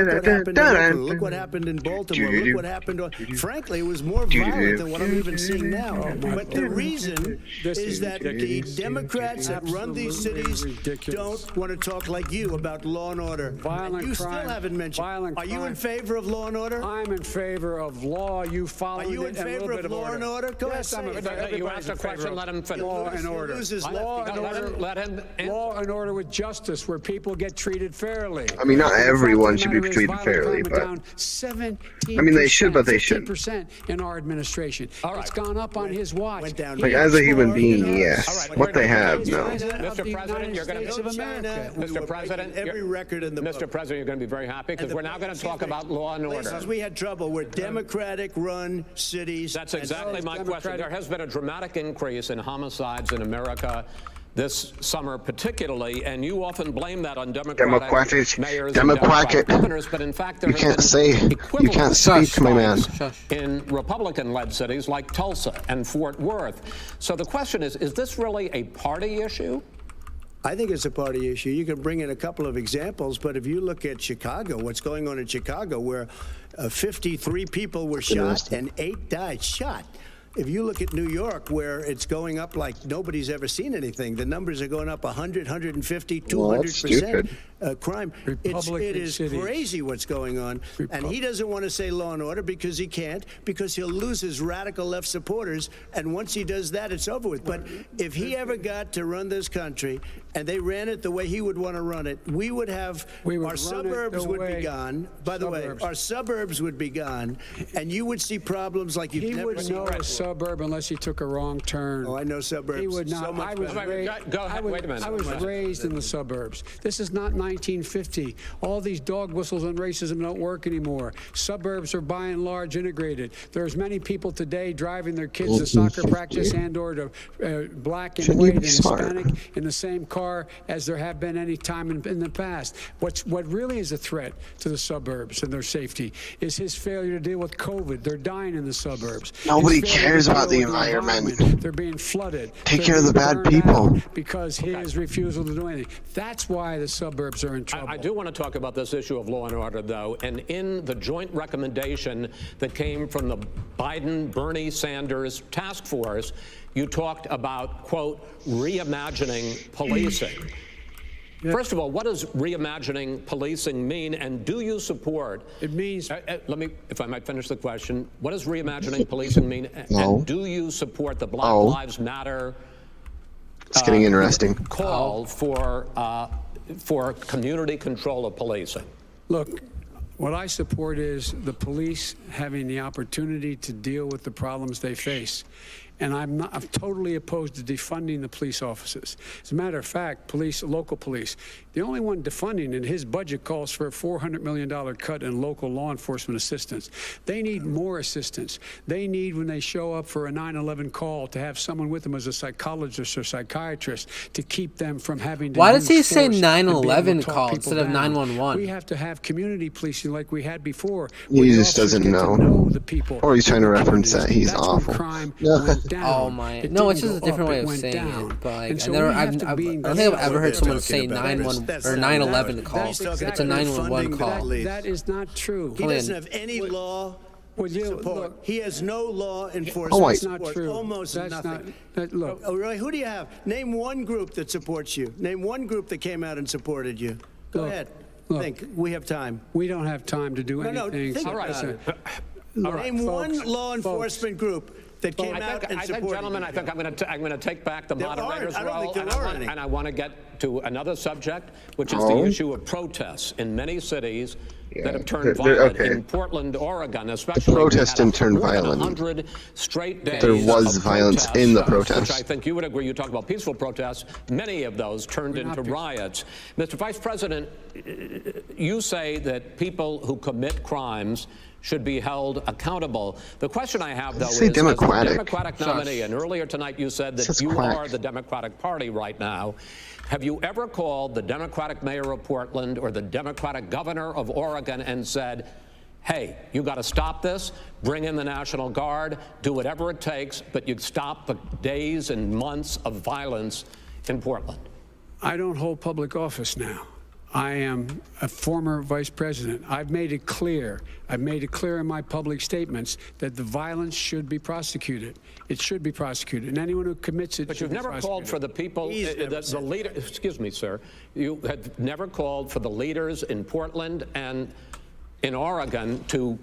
N: Look what happened in Baltimore. Look what happened. Frankly, it was more violent than what I'm even seeing now. But the reason is that the Democrats that run these cities don't want to talk like you about law and order.
K: Violent
N: you
K: crime.
N: Still haven't mentioned. Are you in favor of law and order?
K: I'm in favor of law. You follow.
N: Are you in favor of law and order? Go
K: yes,
N: ahead.
M: You asked a question. Let him finish.
K: Law and order. Law and order with justice, where people get treated fairly.
B: I mean, not everyone should be treated fairly, but I mean, they should, but they shouldn't.
K: In our administration, it's gone up on his watch.
B: Like as a human being, yes. What they have, no.
M: Mr. President, you're going to Mr. President,
N: every record in the
M: Mr. President, you're going to be very happy because we're now going to talk about law and order.
N: We had trouble. We're Democratic-run cities.
M: That's exactly my question. There has been a dramatic increase in homicides in America this summer particularly, and you often blame that on Democratic mayors and Democratic governors, but in fact there
B: you can't speak, my man.
M: In Republican-led cities like Tulsa and Fort Worth. So the question is this really a party issue?
N: I think it's a party issue. You can bring in a couple of examples, but if you look at Chicago, what's going on in Chicago, where 53 people were shot and 8 died shot. If you look at New York, where it's going up like nobody's ever seen anything, the numbers are going up 100, 150, 200% crime. It is crazy what's going on. And he doesn't want to say law and order because he can't, because he'll lose his radical left supporters. And once he does that, it's over with. But if he ever got to run this country and they ran it the way he would want to run it, our suburbs would be gone. By the way, our suburbs would be gone, and you would see problems like you've never seen.
K: He would know a suburb unless he took a wrong turn.
N: Oh, I know suburbs.
K: He would not. I was raised in the suburbs. This is not 1950. All these dog whistles on racism don't work anymore. Suburbs are by and large integrated. There's many people today driving their kids to soccer practice and/or to black and white and Hispanic in the same car as there have been any time in the past. What really is a threat to the suburbs and their safety is his failure to deal with COVID. They're dying in the suburbs.
B: Nobody cares about the environment.
K: They're being flooded.
B: Take care of the bad people.
K: Because his refusal to do anything. That's why the suburbs are in trouble.
M: I do want to talk about this issue of law and order, though. And in the joint recommendation that came from the Biden-Bernie Sanders task force, you talked about, quote, reimagining policing. First of all, what does reimagining policing mean, and do you support?
K: It means.
M: Let me, if I might finish the question. What does reimagining policing mean, and do you support the Black Lives Matter?
B: It's getting interesting.
M: Call for community control of policing.
K: Look, what I support is the police having the opportunity to deal with the problems they face. And I'm totally opposed to defunding the police officers. As a matter of fact, local police, the only one defunding, and his budget calls for a $400 million cut in local law enforcement assistance. They need more assistance. They need, when they show up for a 9/11 call, to have someone with them as a psychologist or psychiatrist to keep them from having to.
A: Why does he say 9/11 call instead of 911?
K: We have to have community policing like we had before.
B: He just doesn't know.
K: The people.
B: Or he's trying to reference that he's awful.
K: Oh
A: my! No, it's just a different way of saying it. But like, I don't think I've ever heard someone say 911 or 9/11 call. It's a 911 call.
K: That is not true.
N: He doesn't have any law support. He has no law enforcement.
B: Oh,
K: that's not true.
N: Almost
K: that's
N: nothing.
K: Look.
N: Oh, really? Who do you have? Name one group that supports you. Name one group that came out and supported you. Go ahead. Think. We have time.
K: We don't have time to do anything.
N: Think
K: all right.
N: Name one law enforcement group that came out and supported.
M: Gentlemen, I think I'm going to take back the moderator's role, and I want to get to another subject, which is the issue of protests in many cities that have turned violent. In Portland, Oregon, especially,
B: the protests didn't turn violent.
M: 100 straight days.
B: There was violence in the protests,
M: which I think you would agree. You talk about peaceful protests. Many of those turned into riots. Mr. Vice President, you say that people who commit crimes should be held accountable. The question I have, though, is
B: Democratic.
M: as a Democratic nominee, and earlier tonight you said that you are the Democratic Party right now. Have you ever called the Democratic mayor of Portland or the Democratic governor of Oregon and said, hey, you got to stop this, bring in the National Guard, do whatever it takes, but you stop the days and months of violence in Portland?
K: I don't hold public office now. I am a former vice president. I've made it clear. I've made it clear in my public statements that the violence should be prosecuted. It should be prosecuted, and anyone who commits it.
M: But you've never called for the people, the leader. Excuse me, sir. You have never called for the leaders in Portland and in Oregon to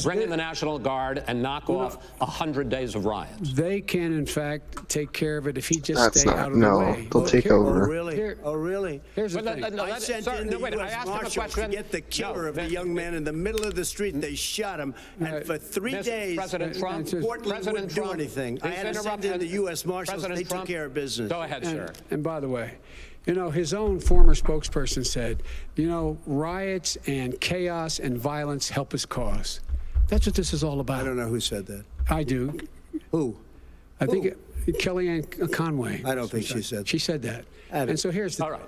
M: bring in the National Guard and knock off 100 days of riots.
K: They can, in fact, take care of it if he just stay out of the way.
B: They'll take over.
N: Oh, really? Oh, really?
K: Here's the thing.
N: I sent in the U.S. Marshals to get the killer of the young man in the middle of the street. They shot him, and for 3 days, Portland wouldn't do anything. I had to send in the U.S. Marshals. They took care of business.
M: Go ahead, sir.
K: And by the way, you know, his own former spokesperson said, you know, riots and chaos and violence help his cause. That's what this is all about.
N: I don't know who said that.
K: I do.
N: Who?
K: I think Kellyanne Conway.
N: I don't think she said that.
K: She said that. And so here's the,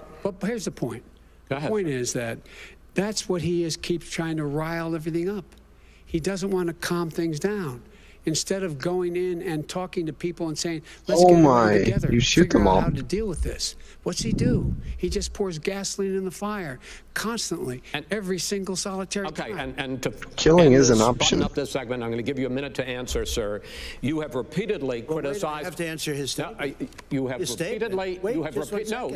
K: here's the point.
M: Go ahead.
K: The point is that that's what he keeps trying to rile everything up. He doesn't want to calm things down. instead of going in and talking to people and saying, let's get it together.
B: You shoot them all.
K: How to deal with this. What's he do? He just pours gasoline in the fire constantly, and every single solitary time.
M: And to
B: killing is an option.
M: Up this segment, I'm going to give you a minute to answer, sir. You have repeatedly criticized.
N: I have to answer his statement.
M: You have repeatedly.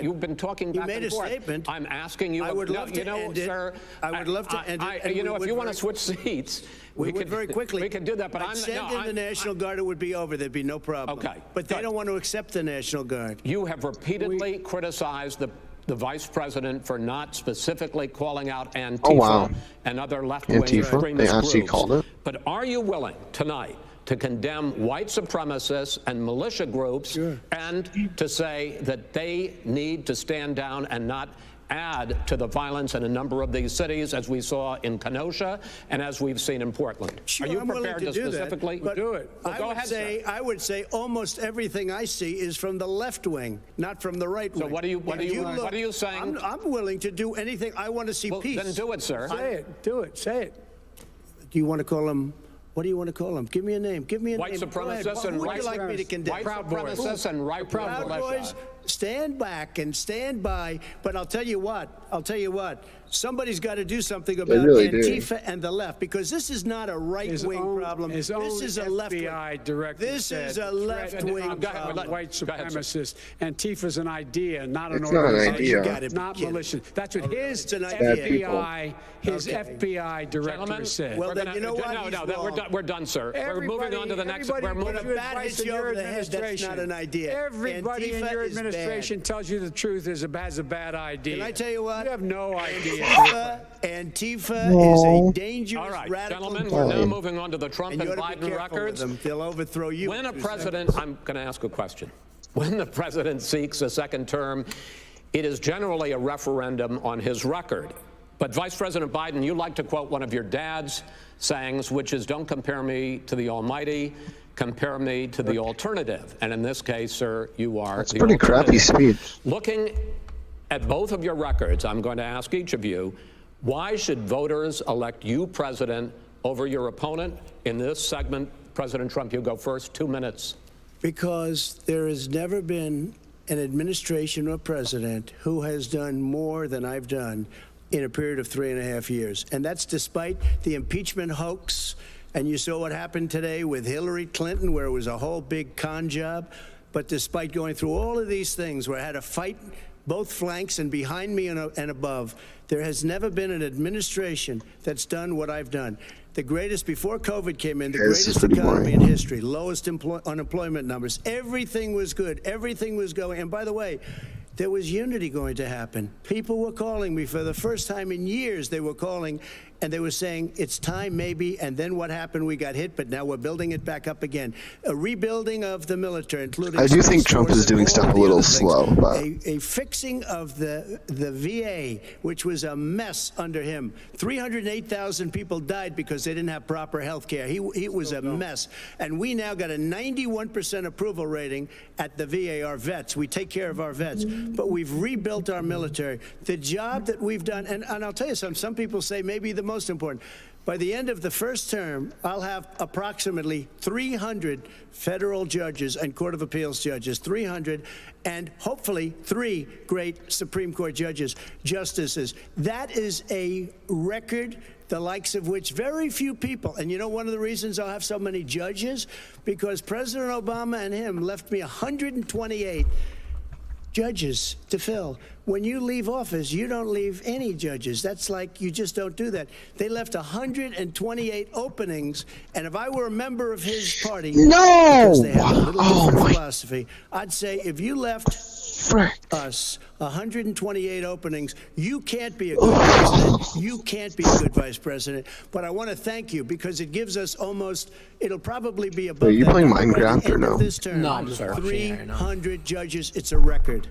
M: You've been talking back and forth.
N: He made a statement.
M: I'm asking you.
N: I would love to end it.
M: Sir,
N: I would love to end it.
M: You know, if you want to switch seats,
N: we could very quickly.
M: We can do that, but
N: I'd send in the National Guard. It would be over. There'd be no problem.
M: Okay,
N: but they don't want to accept the National Guard.
M: You have repeatedly criticized the vice president for not specifically calling out Antifa and other left-wing extremist groups.
B: Called it.
M: But are you willing tonight to condemn white supremacists and militia groups and to say that they need to stand down and not add to the violence in a number of these cities, as we saw in Kenosha and as we've seen in Portland?
N: Sure,
M: are you
N: I'm
M: prepared to specifically
N: do it?
M: Well, go ahead,
N: I would say almost everything I see is from the left wing, not from the right wing.
M: So what are you saying?
N: I'm willing to do anything. I want to see peace.
M: Then do it, sir.
K: Say it. Do it. Say it.
N: Do you want to call them? What do you want to call them? Give me a name. Give me a
M: white
N: name.
M: Supremacists and
N: white
M: like me to condemn? White supremacists and right
N: Proud Boys. Stand back and stand by. But I'll tell you what. Somebody's got to do something about Antifa and the left, because this is not a right-wing problem. This is a left-wing. This is a left-wing problem.
K: White supremacists. Antifa's an idea, not an
B: organization.
K: It's not militia. That's what his FBI director said.
N: Well, then you know what?
M: No, we're done, sir. We're moving on to the next. We're moving.
N: When a bat hits you over the head, that's not an idea.
K: Everybody in your administration tells you the truth has a bad idea.
N: Can I tell you what?
K: You have no idea.
N: Antifa is a dangerous,
M: all right,
N: radical.
M: Gentlemen, we're now moving on to the Trump and Biden records.
N: They'll overthrow you.
M: When a president, I'm going to ask a question. When the president seeks a second term, it is generally a referendum on his record. But Vice President Biden, you like to quote one of your dad's sayings, which is, don't compare me to the almighty, compare me to the alternative. And in this case, sir, you are
B: That's a pretty crappy speech.
M: Looking at both of your records, I'm going to ask each of you, why should voters elect you president over your opponent? In this segment, President Trump, you go first, 2 minutes.
N: Because there has never been an administration or president who has done more than I've done in a period of 3.5 years. And that's despite the impeachment hoax. And you saw what happened today with Hillary Clinton, where it was a whole big con job. But despite going through all of these things, where I had to fight both flanks and behind me and above, there has never been an administration that's done what I've done. The greatest, before COVID came in, the greatest economy in history, lowest unemployment numbers. Everything was good. Everything was going. And by the way, there was unity going to happen. People were calling me for the first time in years. They were calling and they were saying, it's time maybe. And then what happened? We got hit, but now we're building it back up again. A rebuilding of the military, including...
B: I do think Trump is doing stuff a little slow. But...
N: A fixing of the VA, which was a mess under him. 308,000 people died because they didn't have proper health care. He was a mess. And we now got a 91% approval rating at the VA, our vets. We take care of our vets. But we've rebuilt our military. The job that we've done, and I'll tell you something, some people say maybe the most important. By the end of the first term, I'll have approximately 300 federal judges and Court of Appeals judges, 300, and hopefully 3 great Supreme Court justices. That is a record, the likes of which very few people, and you know one of the reasons I'll have so many judges? Because President Obama and him left me 128 judges to fill. When you leave office, you don't leave any judges. That's like, you just don't do that. They left 128 openings, and if I were a member of his party, because they have a little different philosophy, I'd say if you left us 128 openings, you can't be a good president. You can't be a good vice president. But I want to thank you, because it gives us almost, it'll probably be above.
B: Are you playing Minecraft or no?
N: This term,
A: No, I'm just
N: 300 judges. It's a record.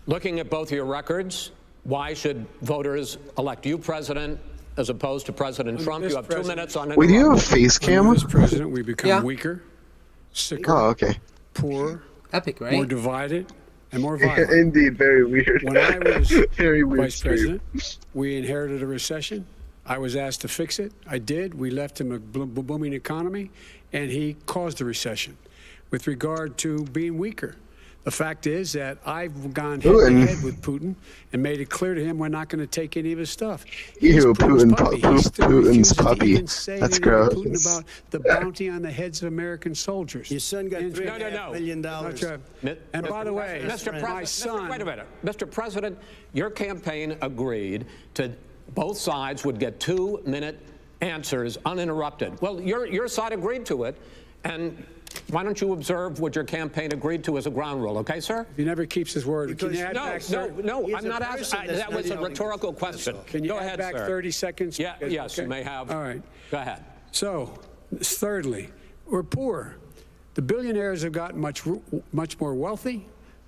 M: Looking at both your records, why should voters elect you president as opposed to President Trump? You have 2 minutes on it.
B: Wait, do you have a face cam?
K: As president, we become weaker, sicker, poorer,
A: epic, right?
K: more divided, and more violent.
B: Indeed, very weird.
K: When I was
B: very weird
K: vice president, we inherited a recession, I was asked to fix it. I did. We left him a booming economy, and he caused the recession. With regard to being weaker, the fact is that I've gone head-to-head with Putin and made it clear to him we're not going to take any of his stuff.
B: Ew, Putin's puppy. That's gross.
K: Putin about the bounty on the heads of American soldiers.
N: Your son got $3.5 million.
K: And by the way, my son...
M: Wait a minute. Mr. President, your campaign agreed to both sides would get 2-minute answers uninterrupted. Well, your side agreed to it, and why don't you observe what your campaign agreed to as a ground rule, okay, sir?
K: He never keeps his word.
M: No, I'm not asking. That was a rhetorical question.
K: Can you
M: go
K: add
M: ahead,
K: back
M: sir.
K: 30 seconds?
M: Yeah, yes,
K: okay.
M: You may have.
K: All right.
M: Go ahead.
K: So, thirdly, we're poor. The billionaires have gotten much more wealthy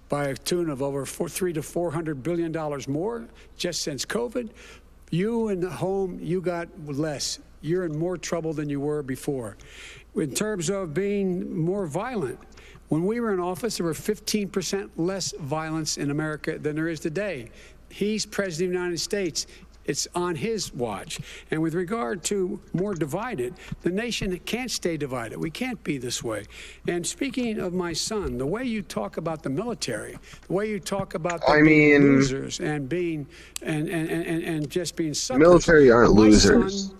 K: by a tune of over $300 to $400 billion more just since COVID. You in the home, you got less. You're in more trouble than you were before. In terms of being more violent, when we were in office, there were 15% less violence in America than there is today. He's president of the United States. It's on his watch. And with regard to more divided, the nation can't stay divided. We can't be this way. And speaking of my son, the way you talk about the military, the way you talk about the losers and being and just being suckers.
B: Military aren't losers.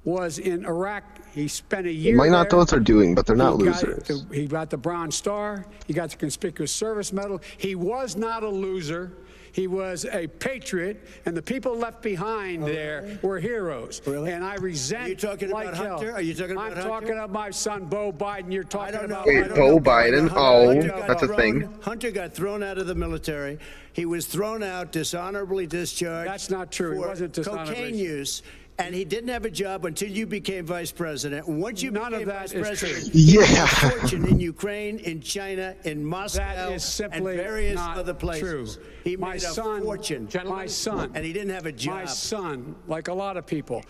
K: Was in Iraq. He spent a year.
B: They might not know what they're doing, but they're not losers.
K: He got the Bronze Star. He got the Conspicuous Service Medal. He was not a loser. He was a patriot, and the people left behind there were heroes.
N: Really?
K: And I resent.
N: Are you talking about Hunter? Are you talking about Hunter?
K: I'm talking about my son, Bo Biden. You're talking about.
B: Wait, Bo Biden? Oh, that's a thing.
N: Hunter got thrown out of the military. He was thrown out, dishonorably discharged.
K: That's not true. He wasn't dishonorably.
N: Cocaine use. And he didn't have a job until you became vice president. Once you became vice president, he made a fortune in Ukraine, in China, in Moscow, and various other places.
K: True.
N: He made a fortune.
K: My son.
N: And he didn't have a job.
K: My son, like a lot of people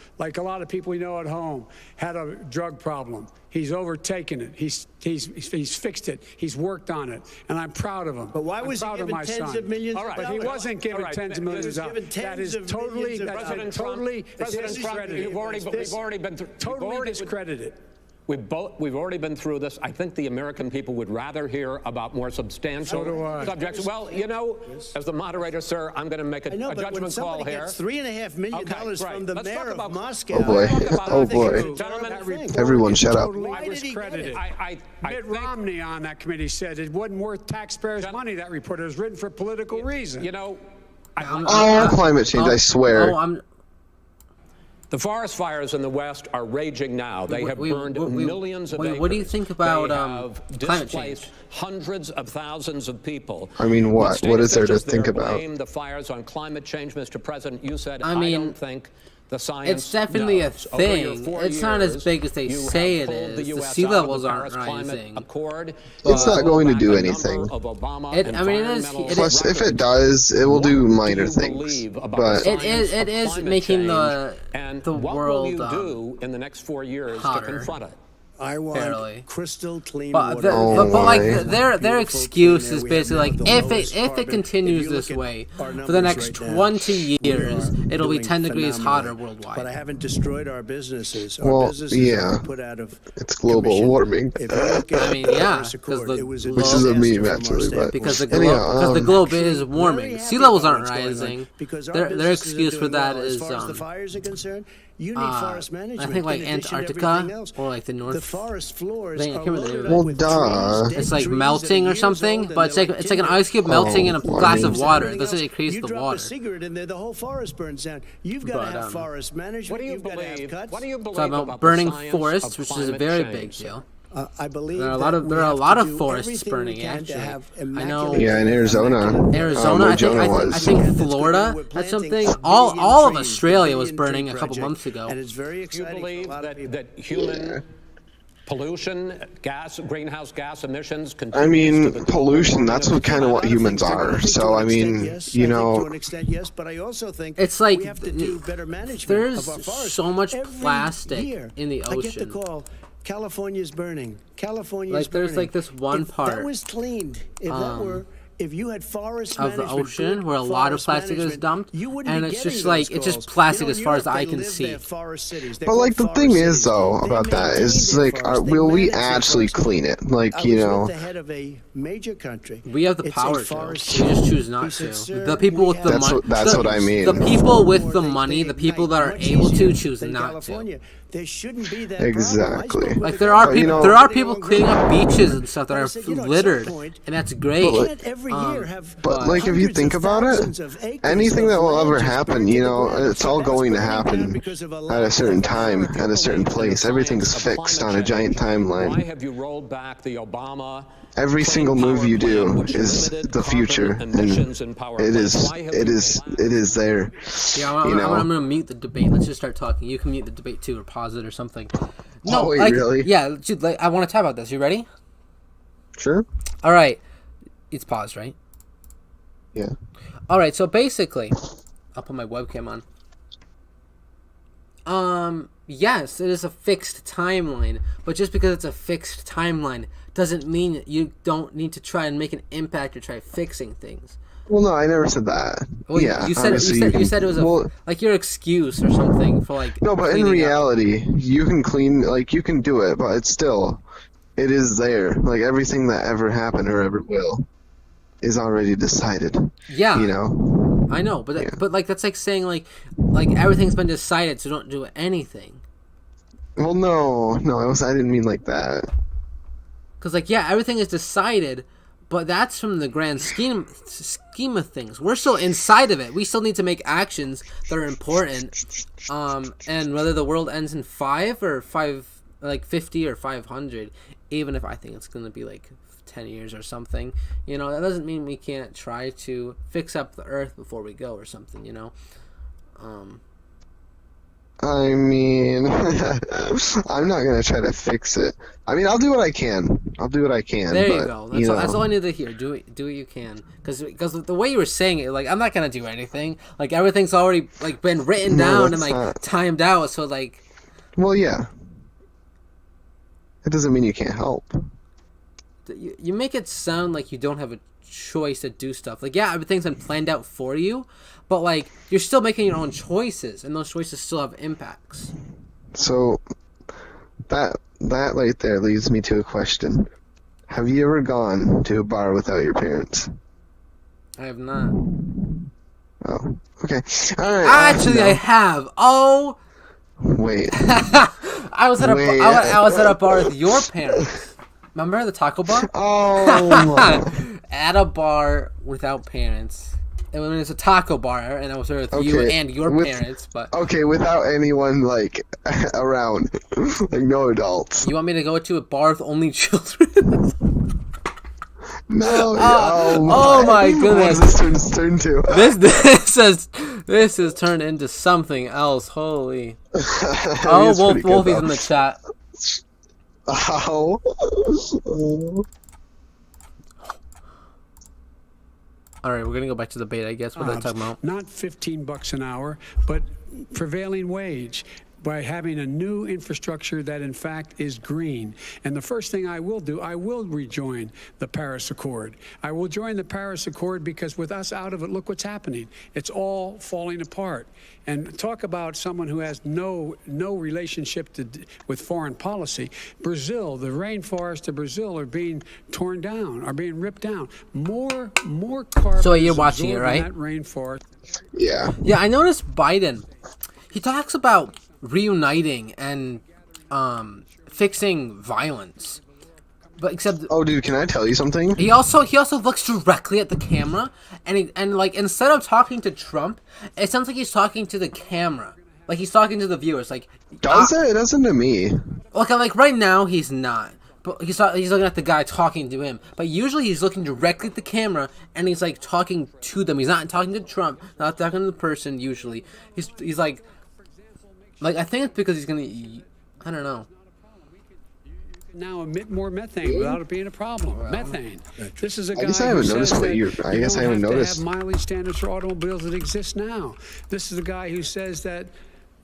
K: we know at home, had a drug problem. He's overtaken it. He's fixed it. He's worked on it, and I'm proud of him.
N: But why was he given tens of millions of dollars?
K: But he wasn't given tens of millions of dollars. That is totally discredited.
M: We've already been through.
K: Totally discredited.
M: We've already been through this. I think the American people would rather hear about more substantial subjects. Well, you know, as the moderator, sir, I'm going to make a judgment call here.
N: Gets $3.5 million from the mayor of Moscow.
B: Oh boy! Oh boy! Everyone, shut up.
K: Totally discredited. Mitt Romney on that committee said it wasn't worth taxpayers' money. That report was written for political reasons.
M: You know,
B: climate change. I swear.
M: The forest fires in the West are raging now. They have burned millions of acres.
A: What do you think about climate
M: change? Hundreds of thousands of people.
B: I mean, what? What is there to think about?
M: Blame the fires on climate change, Mr. President. You said I don't think the science.
A: It's definitely a thing. It's not as big as they say it is. The sea levels aren't rising.
B: It's not going to do anything. Plus, if it does, it will do minor things. But
A: it is making the world
M: do in the next 4 years to confront it.
N: I want crystal clean water.
A: But like their excuse is basically like if it continues this way for the next 20 years, it'll be 10 degrees hotter worldwide.
N: But I haven't destroyed our businesses. Our businesses are put out of
B: it's global warming.
A: I mean, yeah,
B: which is a meme actually, but
A: because the globe is warming. Sea levels aren't rising. Their excuse for that is
N: as far as the fires are concerned. You need forest management.
A: I think like Antarctica or like the North.
N: The forest floors
A: it's like melting or something, but it's like an ice cube melting in a glass of water. It doesn't increase the water.
N: You drop a cigarette in there, the whole forest burns down. You've got to have forest management.
M: What do you believe? What do you believe
A: about burning forests, which is a very big deal?
N: I believe
A: there are a lot of forests burning. Actually, I know.
B: Yeah, in Arizona.
A: I think Florida had something. All of Australia was burning a couple months ago.
N: And it's very exciting.
M: Do you believe that human pollution, greenhouse gas emissions?
B: I mean, pollution. That's what humans are. So I mean, you know.
N: To an extent, yes, but I also think
A: it's like
N: we have to do better management
A: there's
N: of our forests.
A: So much plastic in the ocean.
N: I get the call. California's burning. California's
A: burning.
N: There's
A: like this one part.
N: If that was cleaned, if that were if you had forest
A: of the ocean where a lot of plastic is dumped, and it's just like it's just plastic as far as the eye can see.
B: But like the thing is though about that is like, will we actually clean it? Like, you know,
N: the head of a major country.
A: We have the power to. We just choose not to. The people with the money.
B: That's what I mean.
A: The people with the money, the people that are able to, choose not to.
N: There shouldn't be that
B: exactly.
A: Like there are people, there are people cleaning up beaches and stuff that are littered, and that's great.
B: But like, if you think about it, anything that will ever happen, you know, it's all going to happen at a certain time, at a certain place. Everything's fixed on a giant timeline.
M: Why have you rolled back the Obama?
B: Every single move you do is the future, and it is there.
A: Yeah, I'm gonna mute the debate. Let's just start talking. You can mute the debate too, or pause it or something.
B: No, wait,
A: like,
B: really?
A: Yeah, dude, like, I want to talk about this. You ready?
B: Sure.
A: All right, it's paused, right?
B: Yeah.
A: All right, so basically, I'll put my webcam on. Yes, it is a fixed timeline, but just because it's a fixed timeline doesn't mean you don't need to try and make an impact or try fixing things.
B: Well, no, I never said that.
A: Well,
B: yeah,
A: you said it was like your excuse or something for like.
B: No, but in reality, you can clean, like you can do it, but it is there. Like everything that ever happened or ever will is already decided. Yeah. You know.
A: I know, but but like that's like saying like everything's been decided, so don't do anything.
B: Well, no, I didn't mean like that.
A: Because like everything is decided, but that's from the grand scheme of things. We're still inside of it. We still need to make actions that are important. And whether the world ends in 5 or 50 or 500, even if I think it's gonna be like 10 years or something, you know, that doesn't mean we can't try to fix up the earth before we go or something, you know.
B: I mean, I'm not gonna try to fix it. I mean, I'll do what I can.
A: There you go. That's all I need to hear. Do what you can, because the way you were saying it, like I'm not gonna do anything. Like everything's already like been written down and like timed out. So like.
B: Well, yeah. It doesn't mean you can't help.
A: You make it sound like you don't have a choice to do stuff. Like, yeah, everything's been planned out for you, but like you're still making your own choices, and those choices still have impacts.
B: So that right there leads me to a question. Have you ever gone to a bar without your parents?
A: I have not.
B: Oh, okay. All right.
A: Actually, I have. Oh.
B: Wait.
A: I was at a bar with your parents. Remember the taco bar?
B: Oh.
A: At a bar without parents. And when it's a taco bar, and I was there with you and your parents, but
B: okay, without anyone like around, like no adults.
A: You want me to go to a bar with only children?
B: No.
A: Oh my goodness!
B: What has this turned to?
A: This has turned into something else. Holy! Wolfies in the chat.
B: Oh.
A: All right, we're gonna go back to the debate, I guess. What are they talking about?
K: Not $15 an hour, but prevailing wage, by having a new infrastructure that in fact is green. And the first thing I will do, I will rejoin the Paris Accord. I will join the Paris Accord because with us out of it, look what's happening. It's all falling apart. And talk about someone who has no relationship with foreign policy. Brazil, the rainforests of Brazil are being torn down, are being ripped down. More carbon.
A: So you're watching it, right?
K: That rainforest.
B: Yeah.
A: Yeah, I noticed Biden. He talks about reuniting and fixing violence, but except
B: dude, can I tell you something?
A: He also looks directly at the camera, and like instead of talking to Trump, it sounds like he's talking to the camera, like he's talking to the viewers. Like
B: does it? It doesn't to me.
A: Like right now he's not, but he's looking at the guy talking to him. But usually he's looking directly at the camera and he's like talking to them. He's not talking to Trump, not talking to the person. Usually he's like I think it's because he's gonna, I don't know.
K: Now emit more methane without it being a problem. Methane. This is a guy.
B: I guess I haven't noticed what you're. I guess I haven't noticed.
K: Have mileage standards for automobiles that exist now. This is a guy who says that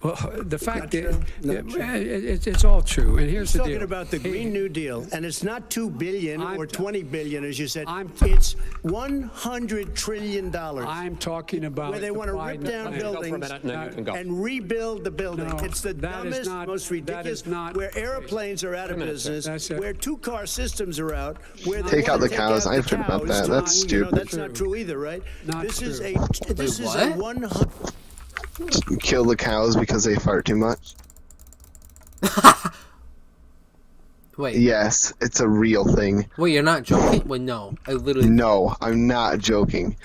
K: Well, the fact is, it's all true. And here's the deal.
N: Talking about the Green New Deal, and it's not $2 billion or $20 billion, as you said. It's $100 trillion.
K: I'm talking about
N: where they want to rip down buildings and rebuild the building. It's the dumbest, most ridiculous. Where airplanes are out of business, where two-car systems are out, where they
B: take out the cows. I've heard about that. That's stupid.
N: That's not true either, right? This is a 100.
B: Kill the cows because they fart too much.
A: Wait.
B: Yes, it's a real thing.
A: Wait, you're not joking? Wait, no. I literally.
B: No, I'm not joking.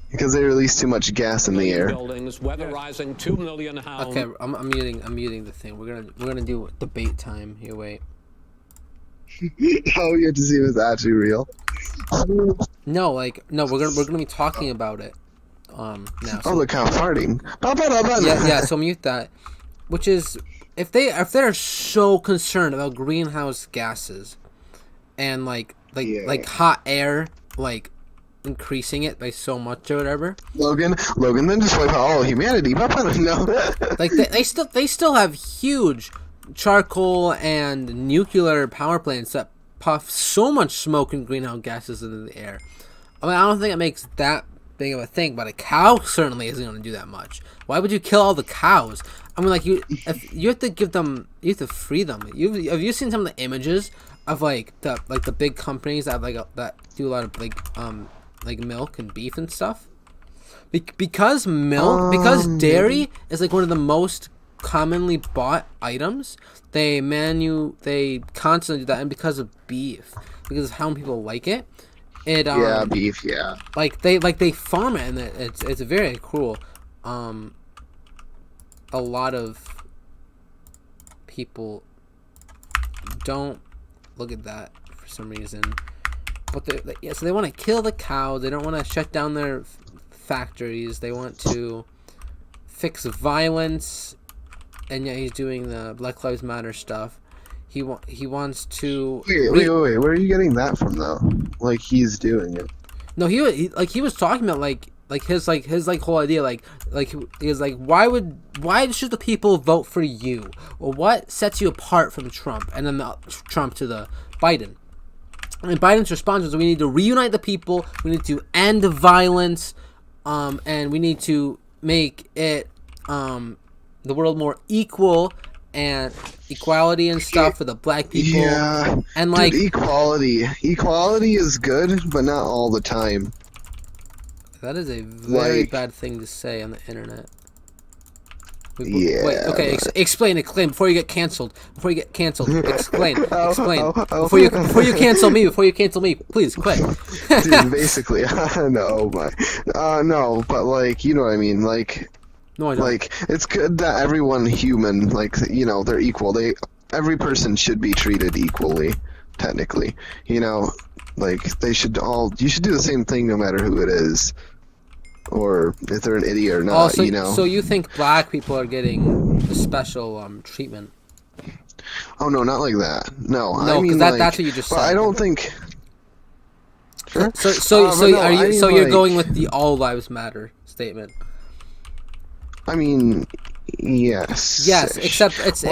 B: Because they release too much gas in the air.
M: Buildings, weatherizing 2 million houses.
A: Okay, I'm muting the thing. We're gonna do debate time. Here, wait.
B: Oh, you have to see if it's actually real.
A: No, we're gonna be talking about it. Now. So,
B: oh, the cow farting.
A: Yeah. So mute that. Which is, if they're so concerned about greenhouse gases, and like hot air, like increasing it by so much or whatever.
B: Logan, then just wipe out all humanity. No.
A: Like they still have huge charcoal and nuclear power plants that puff so much smoke and greenhouse gases into the air. I mean, I don't think it makes that big of a thing, but a cow certainly isn't going to do that much. Why would you kill all the cows? I mean, like you have to give them, you have to free them. Have you seen some of the images of the big companies that have that do a lot of like milk and beef and stuff? Because dairy is like one of the most commonly bought items. They constantly do that, and because of beef, because of how people like it.
B: Beef. Yeah.
A: Like they farm it, and it's very cool. A lot of people don't look at that for some reason, but so they want to kill the cows. They don't want to shut down their factories. They want to fix violence, and yet he's doing the Black Lives Matter stuff. He wants to.
B: Wait. Where are you getting that from, though? Like he's doing it.
A: No, he was talking about his whole idea he was like, why should the people vote for you? Well, what sets you apart from Trump? And then Trump to the Biden. And Biden's response was, we need to reunite the people. We need to end the violence, and we need to make it the world more equal. And equality and stuff for the black people.
B: Yeah.
A: And
B: equality is good, but not all the time.
A: That is a very bad thing to say on the internet.
B: Yeah.
A: Wait, okay, explain before you get canceled. Explain. Before you cancel me, please, quick.
B: Dude, basically, no, but you know what I mean,
A: No, I don't.
B: It's good that everyone human, they're equal. Every person should be treated equally, technically. They should all. You should do the same thing no matter who it is, or if they're an idiot or not.
A: So you think black people are getting special treatment?
B: Oh no, not like that. No,
A: I mean that's what you just said.
B: I don't think. Sure.
A: So you're going with the all lives matter statement?
B: I mean, yes.
A: Yes, except there is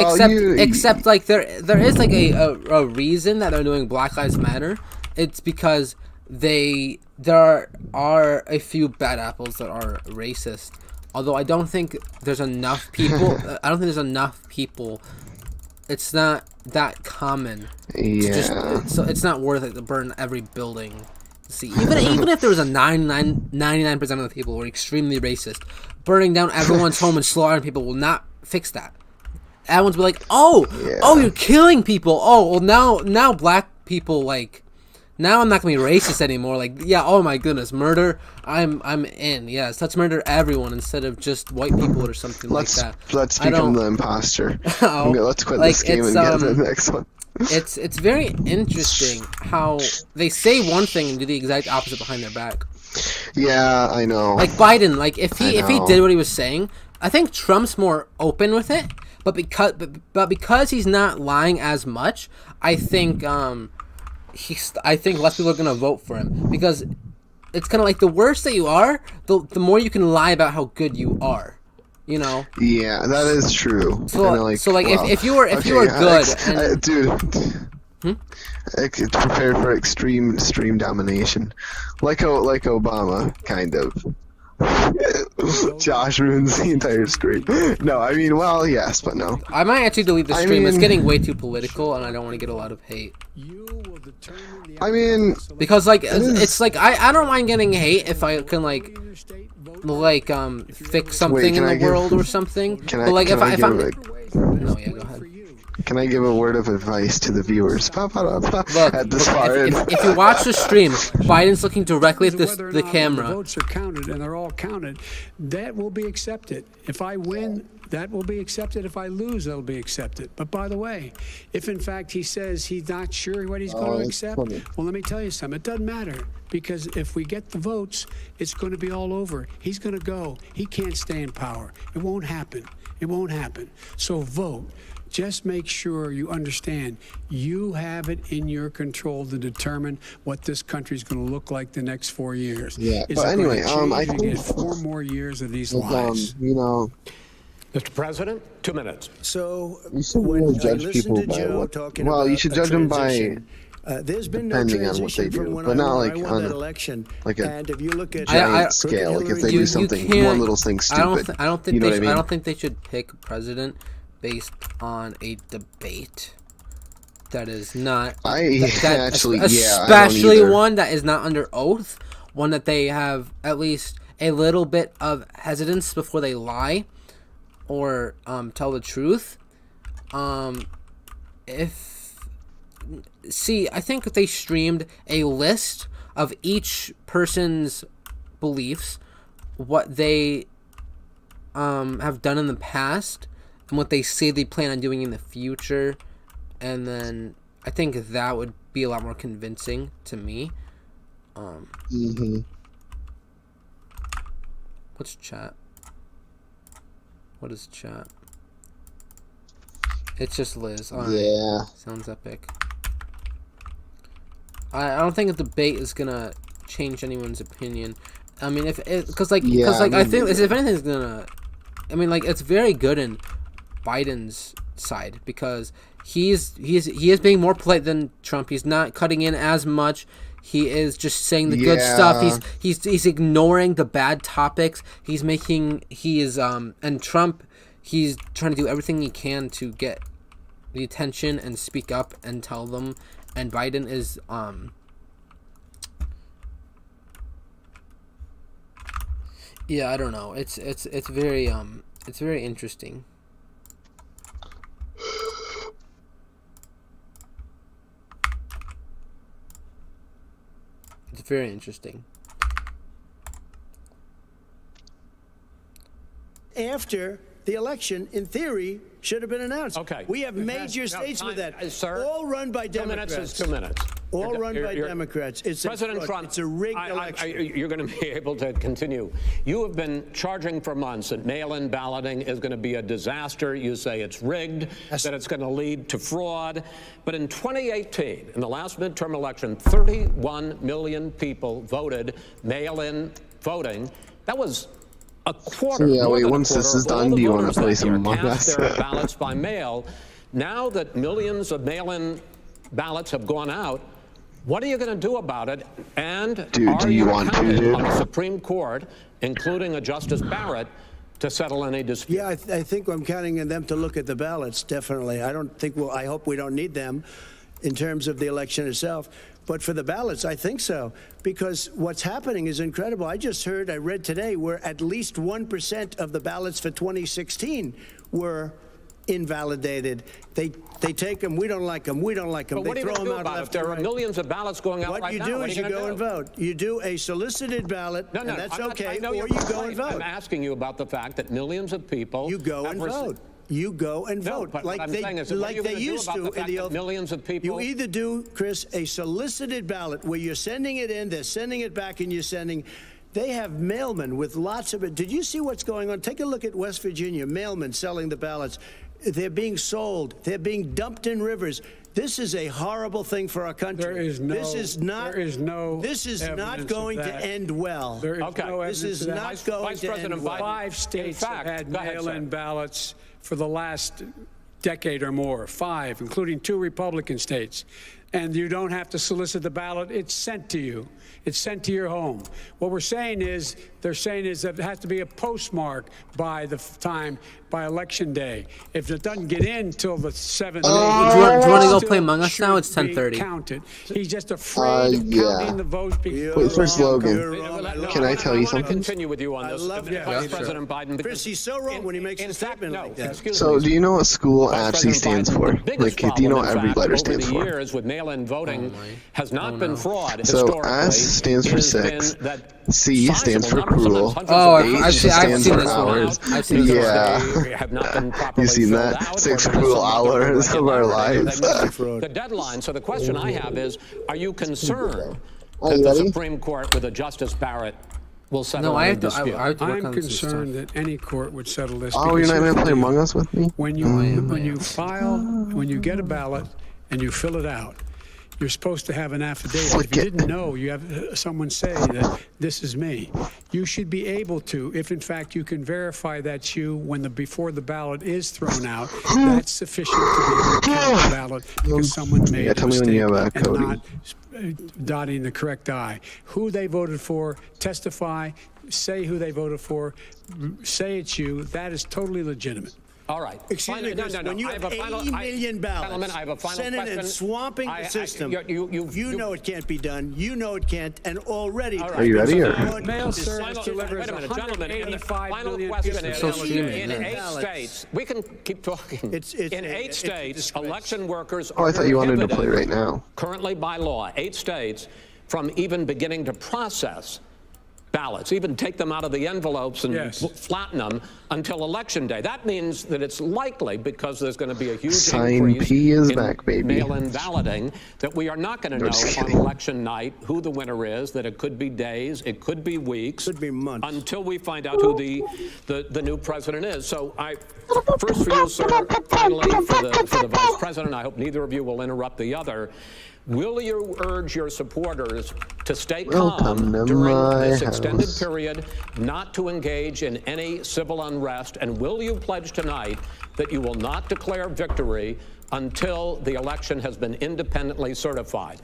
A: a reason that they're doing Black Lives Matter. It's because there are a few bad apples that are racist. Although I don't think there's enough people. It's not that common.
B: Yeah.
A: It's not worth it to burn every building. See, even if there was a 99% of the people who were extremely racist, burning down everyone's home and slaughtering people will not fix that. Everyone's be like, oh, you're killing people. Oh, well now black people now I'm not gonna be racist anymore. Oh my goodness, murder. I'm in. Yes, let's murder everyone instead of just white people or something like that.
B: Let's become the imposter. Let's quit this game and get to the next one.
A: It's very interesting how they say one thing and do the exact opposite behind their back.
B: Yeah, I know.
A: Like Biden, if he did what he was saying, I think Trump's more open with it. But because he's not lying as much, I think less people are gonna vote for him, because it's kind of like the worse that you are, the more you can lie about how good you are. You know.
B: Yeah, that is true.
A: So, if you were good,
B: dude. I could prepare for extreme domination, like Obama, kind of. Josh ruins the entire screen. No, I mean, well, yes, but no.
A: I might actually delete the stream. It's getting way too political, and I don't want to get a lot of hate.
B: I mean,
A: because like it's like I don't mind getting hate if I can like fix something in the world or something. But like if I'm no, yeah, go ahead.
B: Can I give a word of advice to the viewers?
A: Look,
B: at this far
A: if you watch the stream, Biden's looking directly at the camera.
K: The votes are counted, and they're all counted. That will be accepted. If I win, that will be accepted. If I lose, that'll be accepted. But by the way, if in fact he says he's not sure what he's going to accept, well, let me tell you something. It doesn't matter, because if we get the votes, it's going to be all over. He's going to go. He can't stay in power. It won't happen. It won't happen. So vote. Just make sure you understand you have it in your control to determine what this country is going to look like the next 4 years.
B: Yeah, but anyway, I
K: think 4 more years of these lies.
B: You know,
M: Mr. President, 2 minutes.
B: So you should really judge people by what. Well, you should judge them by.
N: There's been no
B: depending on what they do, but not like on like a
N: and if you look at
B: giant scale. Like if they do something, one little thing stupid.
A: I don't think
B: you know what I mean?
A: I don't think they should pick a president based on a debate that is not especially one that is not under oath, one that they have at least a little bit of hesitance before they lie or tell the truth. I think if they streamed a list of each person's beliefs, what they have done in the past, and what they say they plan on doing in the future, and then I think that would be a lot more convincing to me. What's chat? What is chat? It's just Liz.
B: Yeah.
A: Sounds epic. I don't think a debate is gonna change anyone's opinion. I mean, I think if anything's gonna, I mean, like, it's very good in Biden's side, because he is being more polite than Trump. He's not cutting in as much. He is just saying the good stuff. He's ignoring the bad topics. And Trump, he's trying to do everything he can to get the attention and speak up and tell them. And Biden is yeah, I don't know. It's very interesting. It's very interesting.
N: After the election, in theory, should have been announced.
M: Okay.
N: We have major states with that.
M: Sir,
N: all run by Democrats.
M: 2 minutes is 2 minutes.
N: All run by Democrats. It's
M: President Trump,
N: it's a rigged election.
M: You're going to be able to continue. You have been charging for months that mail-in balloting is going to be a disaster. You say it's rigged, that it's going to lead to fraud. But in 2018, in the last midterm election, 31 million people voted mail-in voting. That was a quarter.
B: So yeah, wait, once this is done, do you want to play some Among Us?
M: Their ballots by mail. Now that millions of mail-in ballots have gone out, what are you going to do about it? And
B: do you want to
M: on the Supreme Court, including a Justice Barrett, to settle any dispute?
N: Yeah, I think I'm counting on them to look at the ballots, definitely. I hope we don't need them in terms of the election itself. But for the ballots, I think so, because what's happening is incredible. I read today, where at least 1% of the ballots for 2016 were invalidated. They take them. We don't like them. We don't like them.
M: But
N: they throw them out
M: about
N: left
M: it? There
N: right.
M: are millions of ballots going out right now.
N: What you do is you go and vote. You do a solicited ballot, and that's okay, or you go and vote.
M: I'm asking you about the fact that millions of people...
N: You go and vote. You go and vote,
M: but
N: like they used to in the old.
M: Millions of people.
N: You either do, Chris, a solicited ballot where you're sending it in, they're sending it back, and you're sending. They have mailmen with lots of it. Did you see what's going on? Take a look at West Virginia. Mailmen selling the ballots. They're being sold. They're being dumped in rivers. This is a horrible thing for our country. This is not going to end well.
K: There is no
N: this is not going to end well.
K: 5 states have had mail-in ballots for the last decade or more. 5, including 2 Republican states. And you don't have to solicit the ballot. It's sent to you. It's sent to your home. What we're saying is, they're saying is that it has to be a postmark by the time, by Election Day. If it doesn't get in till the 7th,
A: do you want to go play Among Us now? It's 10:30.
K: Counted. He's just afraid of counting the votes.
B: Wait, first, Logan, can I tell you something?
M: Continue with you on this. Vice President Biden.
N: Chris, he's so wrong when he makes a statement like that.
B: So, do you know what school actually stands for? Like, do you know what every letter stands for?
M: Years with mail-in voting has not been fraud.
B: So, S stands for 6. C stands for cruel.
A: Oh,
B: H stands for hours. Yeah. You've seen that? 6 cruel hours of our lives.
M: The deadline. So the question I have is, are you concerned that the Supreme Court with a Justice Barrett will settle the dispute?
K: I'm concerned that any court would settle this.
B: Oh, you're not going to play Among Us with me?
K: When you get a ballot and you fill it out, you're supposed to have an affidavit. If you didn't know, you have someone say that this is me. You should be able to, if in fact you can verify that's you before the ballot is thrown out, that's sufficient to be able to count the ballot because someone made a mistake and not dotting the correct I. Who they voted for, testify, say who they voted for, say it's you. That is totally legitimate.
M: All right.
N: Excuse me, Chris, when you have 80 million ballots sending and swamping the system, you know it can't be done. You know it can't, and already...
B: Are you ready?
K: Mail service delivers 185 million
M: in 8 states. We can keep talking. In 8 states, election workers are
B: I thought you wanted to play right now.
M: Currently by law, 8 states, from even beginning to process ballots, even take them out of the envelopes and flatten them until Election Day. That means that it's likely, because there's going to be a huge increase in mail-in balloting, that we are not going to know on Election night who the winner is, that it could be days, it could be weeks,
N: could be months,
M: until we find out who the new president is. So first for you, sir, finally, for the Vice President, I hope neither of you will interrupt the other. Will you urge your supporters to stay calm during this extended period, not to engage in any civil unrest? And will you pledge tonight that you will not declare victory until the election has been independently certified?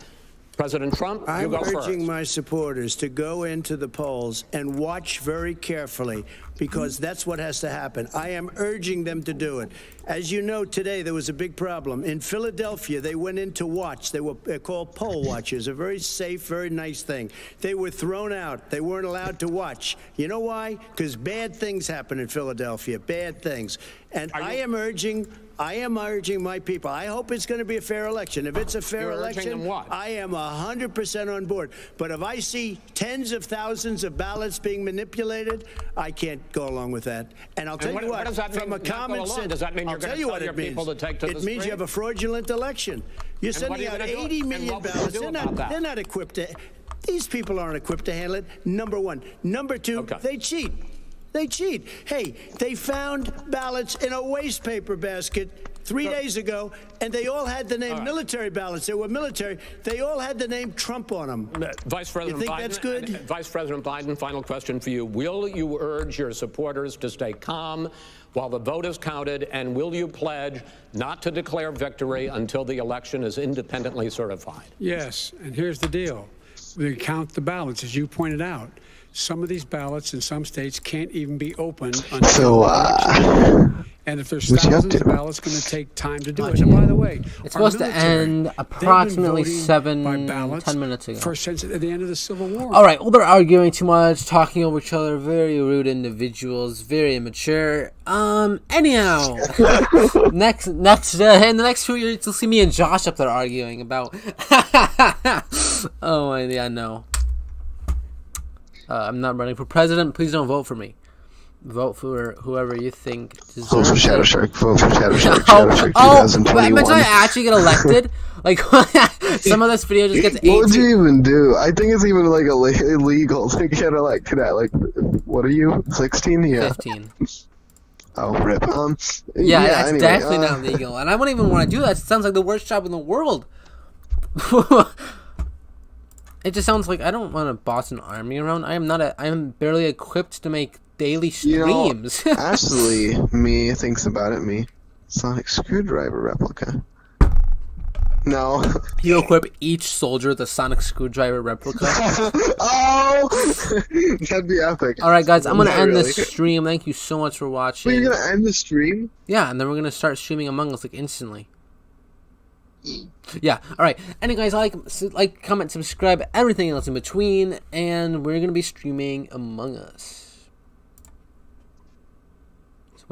M: President Trump, you go first.
N: I'm urging my supporters to go into the polls and watch very carefully, because that's what has to happen. I am urging them to do it. As you know, today there was a big problem. In Philadelphia, they went in to watch. They're called poll watchers, a very safe, very nice thing. They were thrown out. They weren't allowed to watch. You know why? Because bad things happen in Philadelphia, bad things. And I am urging my people. I hope it's going to be a fair election. If it's a fair election, I am 100% on board. But if I see tens of thousands of ballots being manipulated, I can't go along with that. And I'll tell you what, from a common sense,
M: does that mean you're going to tell your people to take to the street?
N: It means you have a fraudulent election. You're sending out 80 million ballots. They're not equipped to. These people aren't equipped to handle it. Number one. Number two, they cheat. They cheat. Hey, they found ballots in a waste paper basket 3 days ago, and they all had the name military ballots. They were military. They all had the name Trump on them.
M: Vice President
N: you think
M: Biden,
N: that's good?
M: Vice President Biden, final question for you. Will you urge your supporters to stay calm while the vote is counted, and will you pledge not to declare victory until the election is independently certified?
K: Yes, and here's the deal. We count the ballots, as you pointed out. Some of these ballots in some states can't even be opened until and if there's thousands of ballots, it's going to take time to do it. And by the way,
A: it's supposed to end approximately 10 minutes ago.
K: First since at the end of the Civil War.
A: All right, well, they're arguing too much, talking over each other, very rude individuals, very immature. Anyhow, next in the next 2 years, you'll see me and Josh up there arguing about. Oh, yeah, no. I'm not running for president. Please don't vote for me. Vote for whoever you think deserves
B: Vote for ShadowShark. Vote for ShadowShark. ShadowShark 2021.
A: Imagine I actually get elected. Like, some of this video just gets 18.
B: What would you even do? I think it's even like illegal to get elected at. Like, what are you? 16? Yeah.
A: 15.
B: Oh, rip.
A: Yeah, that's
B: anyway,
A: definitely not legal, and I wouldn't even want to do that. It sounds like the worst job in the world. It just sounds like I don't want to boss an army around. I am barely equipped to make daily streams.
B: Actually, me thinks about it. Me, sonic screwdriver replica. No.
A: You equip each soldier with a sonic screwdriver replica.
B: Oh, that'd be epic.
A: All right, guys, I'm gonna end this stream. Thank you so much for watching.
B: Wait, you're gonna end the stream?
A: Yeah, and then we're gonna start streaming Among Us like instantly. Yeah. All right. Anyway, guys, like, comment, subscribe, everything else in between, and we're gonna be streaming Among Us.